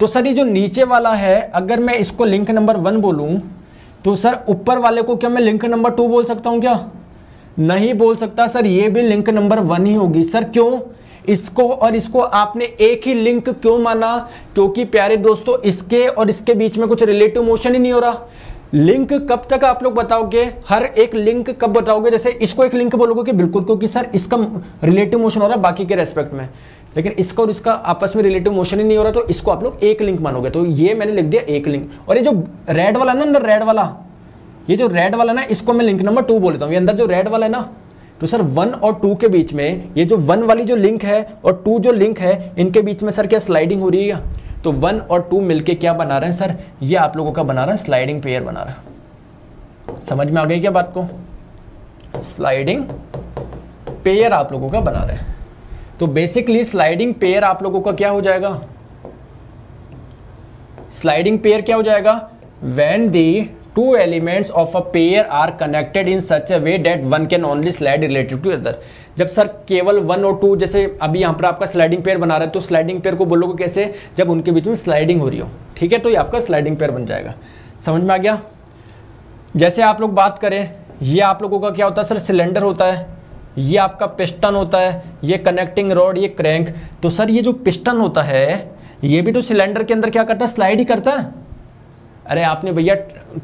तो सर ये जो नीचे वाला है, अगर मैं इसको लिंक नंबर 1 बोलूँ तो सर ऊपर वाले को क्या मैं लिंक नंबर 2 बोल सकता हूँ क्या, नहीं बोल सकता सर, ये भी लिंक नंबर 1 ही होगी। सर क्यों, इसको और इसको आपने एक ही लिंक क्यों माना, क्योंकि प्यारे दोस्तों इसके और इसके बीच में कुछ रिलेटिव मोशन ही नहीं हो रहा। लिंक कब तक आप लोग बताओगे, हर एक लिंक कब बताओगे, जैसे इसको एक लिंक बोलोगे कि बिल्कुल, क्योंकि सर इसका रिलेटिव मोशन हो रहा है बाकी के रेस्पेक्ट में, लेकिन इसका और इसका आपस में रिलेटिव मोशन ही नहीं हो रहा, तो इसको आप लोग एक लिंक मानोगे। तो ये मैंने लिख दिया एक लिंक। और ये जो रेड वाला ना, अंदर रेड वाला, ये जो रेड वाला ना, इसको मैं लिंक नंबर 2 बोल देता हूँ। ये अंदर जो रेड वाला है ना, तो सर 1 और 2 के बीच में, ये जो 1 वाली जो लिंक है और 2 जो लिंक है, इनके बीच में सर क्या स्लाइडिंग हो रही है, तो 1 और 2 मिलके क्या बना रहे हैं सर, ये आप लोगों का बना रहा है स्लाइडिंग पेयर बना रहा है। समझ में आ गई क्या बात को, स्लाइडिंग पेयर आप लोगों का बना रहे हैं। तो बेसिकली स्लाइडिंग पेयर आप लोगों का क्या हो जाएगा, स्लाइडिंग पेयर क्या हो जाएगा, when the two elements of a pair are connected in such a way that one can only slide relative to other। जब सर केवल 1 और 2, जैसे अभी यहाँ पर आपका स्लाइडिंग पेयर बना रहा है, तो स्लाइडिंग पेयर को बोलोगे कैसे, जब उनके बीच में स्लाइडिंग हो रही हो। ठीक है, तो ये आपका स्लाइडिंग पेयर बन जाएगा। समझ में आ गया। जैसे आप लोग बात करें, ये आप लोगों का क्या होता है सर, सिलेंडर होता है, ये आपका पिस्टन होता है, ये कनेक्टिंग रॉड, ये क्रैंक। तो सर ये जो पिस्टन होता है, ये भी तो सिलेंडर के अंदर क्या करता है, स्लाइड ही करता है। अरे आपने भैया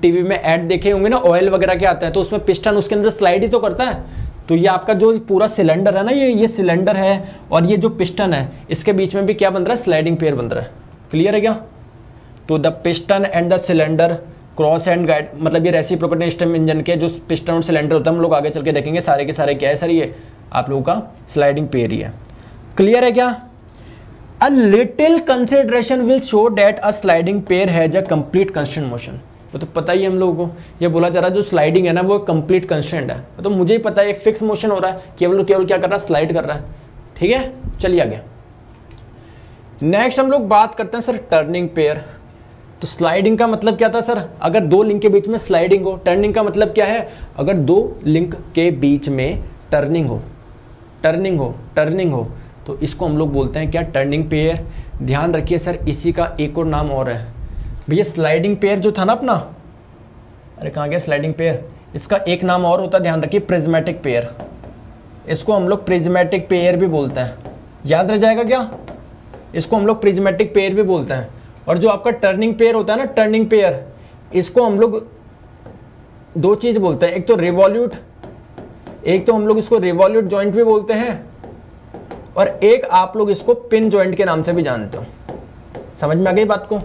टीवी में ऐड देखे होंगे ना, ऑयल वगैरह के आता है, तो उसमें पिस्टन उसके अंदर स्लाइड ही तो करता है। तो ये आपका जो पूरा सिलेंडर है ना, ये सिलेंडर है, और ये जो पिस्टन है, इसके बीच में भी क्या बन रहा है, स्लाइडिंग पेयर बन रहा है। क्लियर है क्या। तो the piston and the cylinder cross and guide, मतलब ये रेसिप्रोकेटिंग स्टीम इंजन के जो पिस्टन और सिलेंडर होता है, हम लोग आगे चल के देखेंगे सारे के सारे क्या है सर, ये आप लोगों का स्लाइडिंग पेयर ही है। क्लियर है क्या। A little consideration will show that a sliding pair has a complete constant motion। तो पता ही हम लोगों को, ये बोला जा रहा है जो स्लाइडिंग है ना वो कंप्लीट कंस्टेंट है, तो मुझे ही पता है एक फिक्स मोशन हो रहा है, केवल क्या कर रहा है, स्लाइड कर रहा है। ठीक है, चलिए आगे। नेक्स्ट हम लोग बात करते हैं सर टर्निंग पेयर। तो स्लाइडिंग का मतलब क्या था सर, अगर दो लिंक के बीच में स्लाइडिंग हो। टर्निंग का मतलब क्या है, अगर दो लिंक के बीच में टर्निंग हो, तो इसको हम लोग बोलते हैं क्या, टर्निंग पेयर। ध्यान रखिए सर, इसी का एक और नाम और है भैया, स्लाइडिंग पेयर जो था ना अपना, अरे कहाँ गया स्लाइडिंग पेयर, इसका एक नाम और होता है, ध्यान रखिए, प्रिज्मेटिक पेयर। इसको हम लोग प्रिज्मेटिक पेयर भी बोलते हैं, याद रह जाएगा क्या, इसको हम लोग प्रिज्मेटिक पेयर भी बोलते हैं। और जो आपका टर्निंग पेयर होता है ना, टर्निंग पेयर, इसको हम लोग दो चीज़ बोलते हैं, एक तो रिवॉल्यूट, एक तो हम लोग इसको रिवॉल्यूट जॉइंट भी बोलते हैं, और एक आप लोग इसको पिन जॉइंट के नाम से भी जानते हो। समझ में आ गई बात को।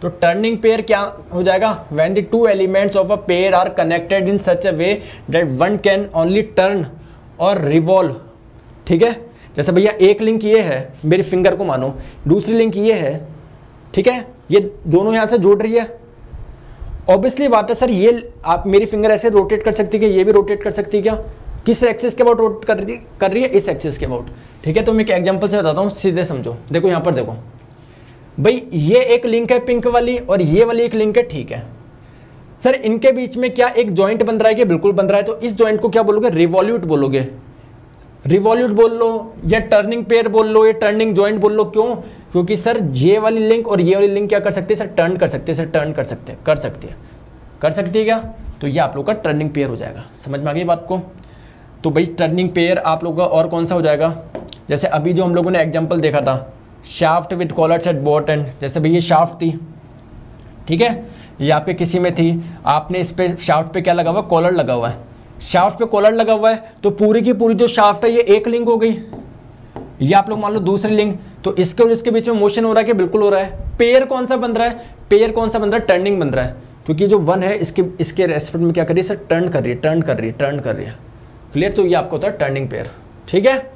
तो टर्निंग पेयर क्या हो जाएगा, when the two elements of a pair are connected in such a way that one can only turn और रिवॉल्व। ठीक है, जैसे भैया एक लिंक ये है, मेरी फिंगर को मानो, दूसरी लिंक ये है, ठीक है, ये दोनों यहाँ से जोड़ रही है। ऑब्वियसली बात है सर, ये आप मेरी फिंगर ऐसे रोटेट कर सकती है, ये भी रोटेट कर सकती है क्या, किस एक्सिस के अबाउट रोटेट कर रही है, इस एक्सिस के अबाउट। ठीक है, तो मैं एक एग्जांपल से बताता हूँ, सीधे समझो। देखो यहाँ पर देखो भाई, ये एक लिंक है पिंक वाली और ये वाली एक लिंक है। ठीक है सर, इनके बीच में क्या एक जॉइंट बन रहा है कि बिल्कुल बन रहा है, तो इस जॉइंट को क्या बोलोगे, रिवॉल्यूट बोलोगे। रिवॉल्यूट बोल लो या टर्निंग पेयर बोल लो या टर्निंग जॉइंट बोल लो। क्यों? क्योंकि सर ये वाली लिंक और ये वाली लिंक क्या कर सकते हैं सर, टर्न कर सकते हैं सर, टर्न कर सकती है क्या? तो ये आप लोग का टर्निंग पेयर हो जाएगा। समझ में आ गई बात को? तो भाई टर्निंग पेयर आप लोगों का और कौन सा हो जाएगा, जैसे अभी जो हम लोगों ने एग्जाम्पल देखा था, shaft with collars at both end, जैसे भाई ये शाफ्ट थी, ठीक है, ये आपके किसी में थी, आपने इस पे शाफ्ट पे क्या लगा हुआ है, कॉलर लगा हुआ है, शाफ्ट पे कॉलर लगा हुआ है, तो पूरी की पूरी जो शाफ्ट है ये एक लिंक हो गई। ये आप लोग मान लो दूसरी लिंक, तो इसके और इसके बीच में मोशन हो रहा है कि बिल्कुल हो रहा है। पेयर कौन सा बन रहा है, पेयर कौन सा बन रहा है, टर्निंग बन रहा है, क्योंकि जो वन है इसके रेस्पेक्ट में क्या कर रही है सर, टर्न कर रही है। क्लियर? तो ये आपको होता है टर्निंग पेयर। ठीक है,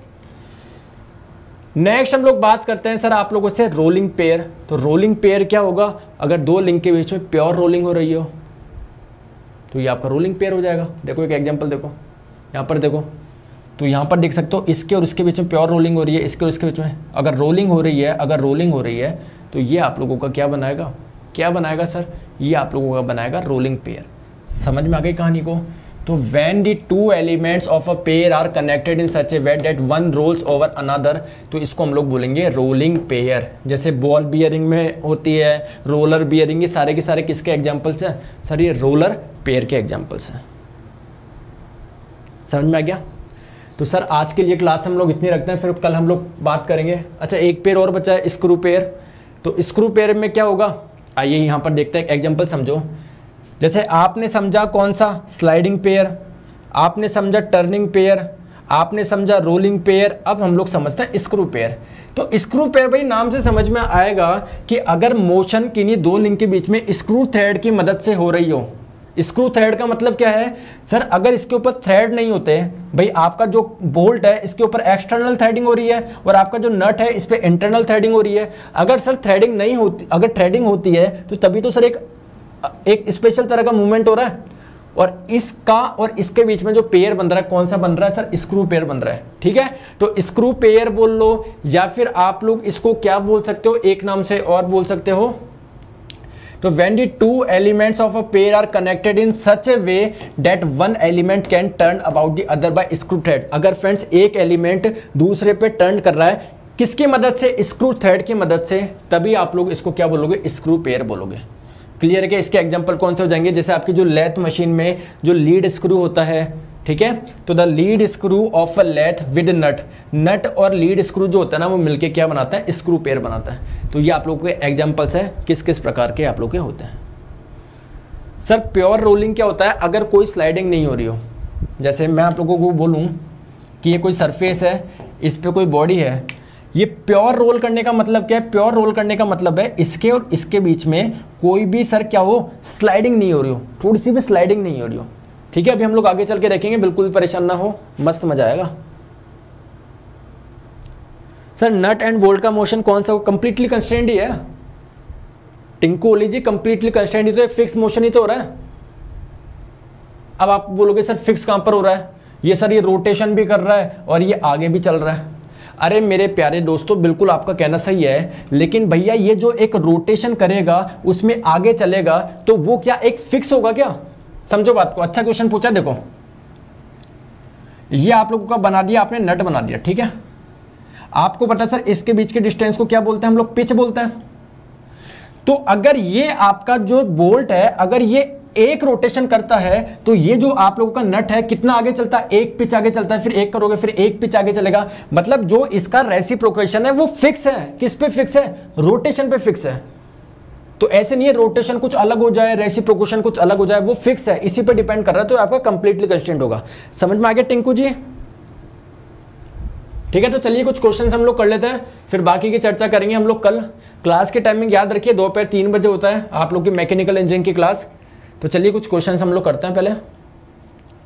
नेक्स्ट हम लोग बात करते हैं सर आप लोगों से रोलिंग पेयर। तो रोलिंग पेयर क्या होगा, अगर दो लिंक के बीच में प्योर रोलिंग हो रही हो तो ये आपका रोलिंग पेयर हो जाएगा। देखो एक एग्जांपल देखो, यहाँ पर देखो, तो यहाँ पर देख सकते हो इसके और इसके बीच में प्योर रोलिंग हो रही है, इसके और इसके बीच में अगर रोलिंग हो रही है, तो ये आप लोगों का क्या बनाएगा सर, ये आप लोगों का बनाएगा रोलिंग पेयर। समझ में आ गई कहानी को? तो when the two elements of a pair are connected in such a way that one rolls over another, तो इसको हम लोग बोलेंगे रोलिंग पेयर। जैसे बॉल बियरिंग में होती है, रोलर बियरिंग, ये सारे के सारे किसके एग्जांपल्स हैं सर, ये रोलर पेयर के एग्जांपल्स हैं। समझ में आ गया? तो सर आज के लिए क्लास हम लोग इतनी रखते हैं, फिर कल हम लोग बात करेंगे। अच्छा एक पेयर और बचा है, स्क्रू पेयर। तो स्क्रू पेयर में क्या होगा, आइए यहाँ पर देखते हैं, एग्जाम्पल समझो। जैसे आपने समझा कौन सा, स्लाइडिंग पेयर, आपने समझा टर्निंग पेयर, आपने समझा रोलिंग पेयर, अब हम लोग समझते हैं स्क्रू पेयर। तो स्क्रू पेयर भाई नाम से समझ में आएगा कि अगर मोशन किन्हीं दो लिंक के बीच में स्क्रू थ्रेड की मदद से हो रही हो। स्क्रू थ्रेड का मतलब क्या है सर, अगर इसके ऊपर थ्रेड नहीं होते, भाई आपका जो बोल्ट है इसके ऊपर एक्सटर्नल थ्रेडिंग हो रही है और आपका जो नट है इस पर इंटरनल थ्रेडिंग हो रही है। अगर सर थ्रेडिंग नहीं होती, अगर थ्रेडिंग होती है तो तभी तो सर एक स्पेशल तरह का मूवमेंट हो रहा है, और इसका और इसके बीच में जो पेयर बन रहा है, कौन सा बन रहा है सर, स्क्रू पेयर बन रहा है। ठीक है, तो स्क्रू पेयर बोल लो, या फिर आप लोग इसको क्या बोल सकते हो, एक नाम से और बोल सकते हो। तो when the two elements of a pair are connected in such a way that one element can turn about the other by screw thread। अगर फ्रेंड्स एक एलिमेंट दूसरे पे टर्न कर रहा है किसकी मदद से, स्क्रू थ्रेड की मदद से, तभी आप लोग इसको क्या बोलोगे, स्क्रू पेयर बोलोगे। क्लियर है कि इसके एग्जांपल कौन से हो जाएंगे, जैसे आपकी जो लेथ मशीन में जो लीड स्क्रू होता है, ठीक है, तो the lead screw of a lathe with nut और लीड स्क्रू जो होता है ना, वो मिलके क्या बनाता है, स्क्रू पेयर बनाता है। तो ये आप लोगों के एग्जांपल्स है किस किस प्रकार के आप लोग के होते हैं। सर प्योर रोलिंग क्या होता है, अगर कोई स्लाइडिंग नहीं हो रही हो, जैसे मैं आप लोगों को बोलूँ कि ये कोई सरफेस है, इस पर कोई बॉडी है, ये प्योर रोल करने का मतलब क्या है, प्योर रोल करने का मतलब है इसके और इसके बीच में कोई भी सर क्या हो, स्लाइडिंग नहीं हो रही हो, थोड़ी सी भी स्लाइडिंग नहीं हो रही हो। ठीक है, अभी हम लोग आगे चल के देखेंगे, बिल्कुल भी परेशान ना हो, मस्त मजा आएगा। सर नट एंड बोल्ट का मोशन कौन सा, कंप्लीटली कंस्ट्रेंड ही है। टिंकू ओली जी, कंप्लीटली कंस्ट्रेंड ही तो एक फिक्स मोशन ही तो हो रहा है। अब आप बोलोगे सर फिक्स कहां पर हो रहा है, ये सर ये रोटेशन भी कर रहा है और ये आगे भी चल रहा है। अरे मेरे प्यारे दोस्तों, बिल्कुल आपका कहना सही है, लेकिन भैया ये जो एक रोटेशन करेगा उसमें आगे चलेगा, तो वो क्या एक फिक्स होगा क्या? समझो बात को, अच्छा क्वेश्चन पूछा। देखो ये आप लोगों का बना दिया आपने, नट बना दिया, ठीक है, आपको पता सर इसके बीच के डिस्टेंस को क्या बोलते हैं हम लोग, पिच बोलते हैं। तो अगर ये आपका जो बोल्ट है, अगर ये एक रोटेशन करता है, तो ये जो आप लोगों का नट है कितना आगे चलता है, एक पिच आगे चलता है, फिर एक करोगे फिर एक पिच आगे चलेगा। मतलब जो इसका रेसिप्रोकेशन है वो फिक्स है, किस पे फिक्स है, रोटेशन पे फिक्स है। तो ऐसे नहीं है रोटेशन कुछ अलग हो जाए, रेसिप्रोकेशन कुछ अलग हो जाए, वो फिक्स है, इसी पे डिपेंड कर रहा है, तो आपका कंप्लीटली कंस्टेंट होगा। समझ में आ गया टिंकू जी? ठीक है, तो चलिए कुछ क्वेश्चंस हम लोग कर लेते हैं, फिर बाकी की चर्चा करेंगे हम लोग कल। क्लास की टाइमिंग याद रखिए, दोपहर 3 बजे होता है आप लोग की मैकेनिकल इंजीनियरिंग की क्लास। तो चलिए कुछ क्वेश्चंस हम लोग करते हैं। पहले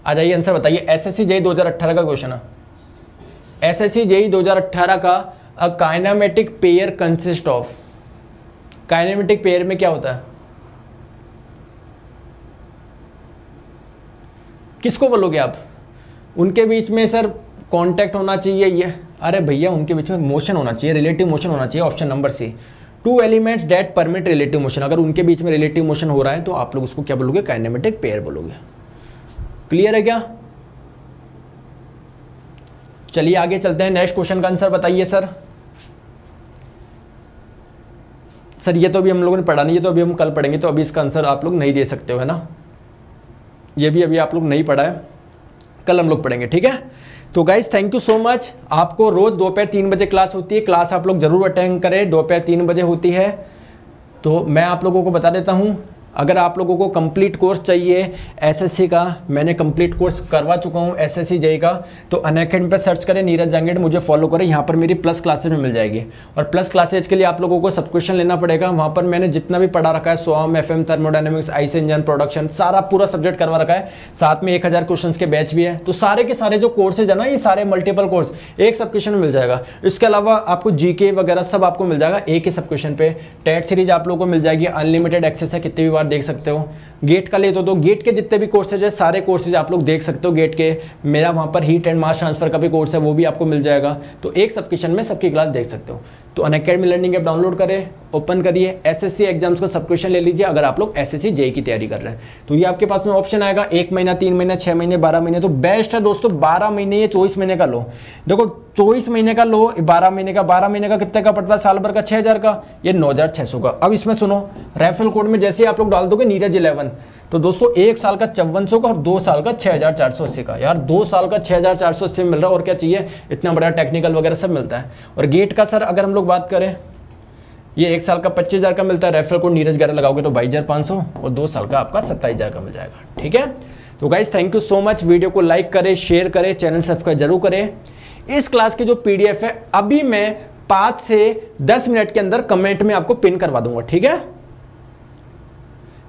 आ जाइए, आंसर बताइए। एसएससी जेईई 2018 का क्वेश्चन है। एसएससी जेईई 2018 का a kinematic pair consist of, kinematic pair में क्या होता है, किसको बोलोगे आप? उनके बीच में सर कांटेक्ट होना चाहिए, ये अरे भैया उनके बीच में मोशन होना चाहिए, रिलेटिव मोशन होना चाहिए, option number C. Two elements that permit relative motion, अगर उनके बीच में रिलेटिव मोशन हो रहा है तो आप लोग उसको क्या बोलोगे, काइनेमेटिक पेयर बोलोगे। क्लियर है क्या? चलिए आगे चलते हैं, नेक्स्ट क्वेश्चन का आंसर बताइए सर। सर ये तो अभी हम लोगों ने पढ़ा नहीं, ये तो अभी हम कल पढ़ेंगे, तो अभी इसका आंसर आप लोग नहीं दे सकते हो, है ना। ये भी अभी आप लोग नहीं पढ़ा है, कल हम लोग पढ़ेंगे, ठीक है। तो guys thank you so much. आपको रोज़ दोपहर 3 बजे क्लास होती है, क्लास आप लोग ज़रूर अटेंड करें, दोपहर 3 बजे होती है। तो मैं आप लोगों को बता देता हूँ, अगर आप लोगों को कंप्लीट कोर्स चाहिए एसएससी का, मैंने कंप्लीट कोर्स करवा चुका हूँ एसएससी जेई का, तो अनअकैडमी पे सर्च करें नीरज जांगेड़, मुझे फॉलो करें, यहाँ पर मेरी प्लस क्लासेज में मिल जाएगी। और प्लस क्लासेज के लिए आप लोगों को सब्सक्रिप्शन लेना पड़ेगा, वहाँ पर मैंने जितना भी पढ़ा रखा है, स्वाम, FM, thermodynamics, IC engine, production, सारा पूरा सब्जेक्ट करवा रखा है, साथ में 1000 क्वेश्चन के बैच भी है। तो सारे के सारे जो कोर्सेज है ना, ये सारे मल्टीपल कोर्स एक सब्सक्रिप्शन में मिल जाएगा। इसके अलावा आपको जीके वगैरह सब आपको मिल जाएगा एक ही सब्सक्रिप्शन पे। टेट सीरीज आप लोगों को मिल जाएगी, अनलिमिटेड एक्सेस है, कितनी भी बार देख सकते हो। गेट का ले तो गेट के जितने भी कोर्सेज है, सारे कोर्सेज आप लोग देख सकते हो गेट के। मेरा वहाँ पर हीट एंड मास ट्रांसफर का भी कोर्स है, वो भी आपको मिल जाएगा। तो एक सब्सक्रिप्शन में सबकी क्लास देख सकते हो। तो अनअकैडमी लर्निंग ऐप डाउनलोड करें, ओपन करिए, एसएससी एग्जाम्स का सब्सक्रिप्शन ले लीजिए अगर आप लोग एसएससी जेई की तैयारी कर रहे हैं। तो ये आपके पास में ऑप्शन आएगा 1 महीना, 3 महीना, 6 महीने, 12 महीने। तो बेस्ट है दोस्तों 12 महीने या 24 महीने का लो। देखो 24 महीने का लो, 12 महीने का कितने का पड़ता है साल भर का? 6000 का, ये 9600 का। अब इसमें सुनो, रेफरल कोड में जैसे आप लोग डाल दोगे नीरज 11, तो दोस्तों 1 साल का 5400 का और 2 साल का 6480 का। यार 2 साल का 6480 मिल रहा है, और क्या चाहिए, इतना बड़ा टेक्निकल वगैरह सब मिलता है। और गेट का सर अगर हम लोग बात करें, ये 1 साल का 25000 का मिलता है, रेफरल कोड नीरज 11 लगाओगे तो 22500, और 2 साल का आपका 27000 का मिल जाएगा, ठीक है। तो guys thank you so much. Video को लाइक करें, शेयर करें, चैनल सब्सक्राइब जरूर करें। इस क्लास की जो पीडीएफ है अभी मैं 5 से 10 मिनट के अंदर कमेंट में आपको पिन करवा दूंगा, ठीक है।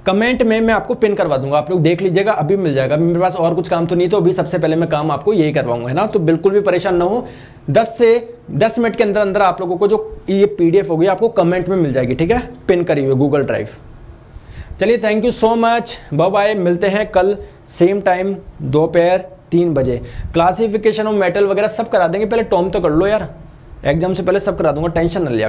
कमेंट में मैं आपको पिन करवा दूंगा, आप लोग देख लीजिएगा, अभी मिल जाएगा। मेरे पास और कुछ काम तो नहीं, तो अभी सबसे पहले मैं काम आपको यही करवाऊंगा, है ना। तो बिल्कुल भी परेशान ना हो, 10 मिनट के अंदर अंदर आप लोगों को जो ये पीडीएफ होगी आपको कमेंट में मिल जाएगी, ठीक है, पिन करी हुई गूगल ड्राइव। चलिए thank you so much, bye bye. मिलते हैं कल सेम टाइम दोपहर 3 बजे। क्लासिफिकेशन ऑफ मेटल वगैरह सब करा देंगे, पहले टॉम तो कर लो यार, एग्जाम से पहले सब करा दूंगा, टेंशन न लिया।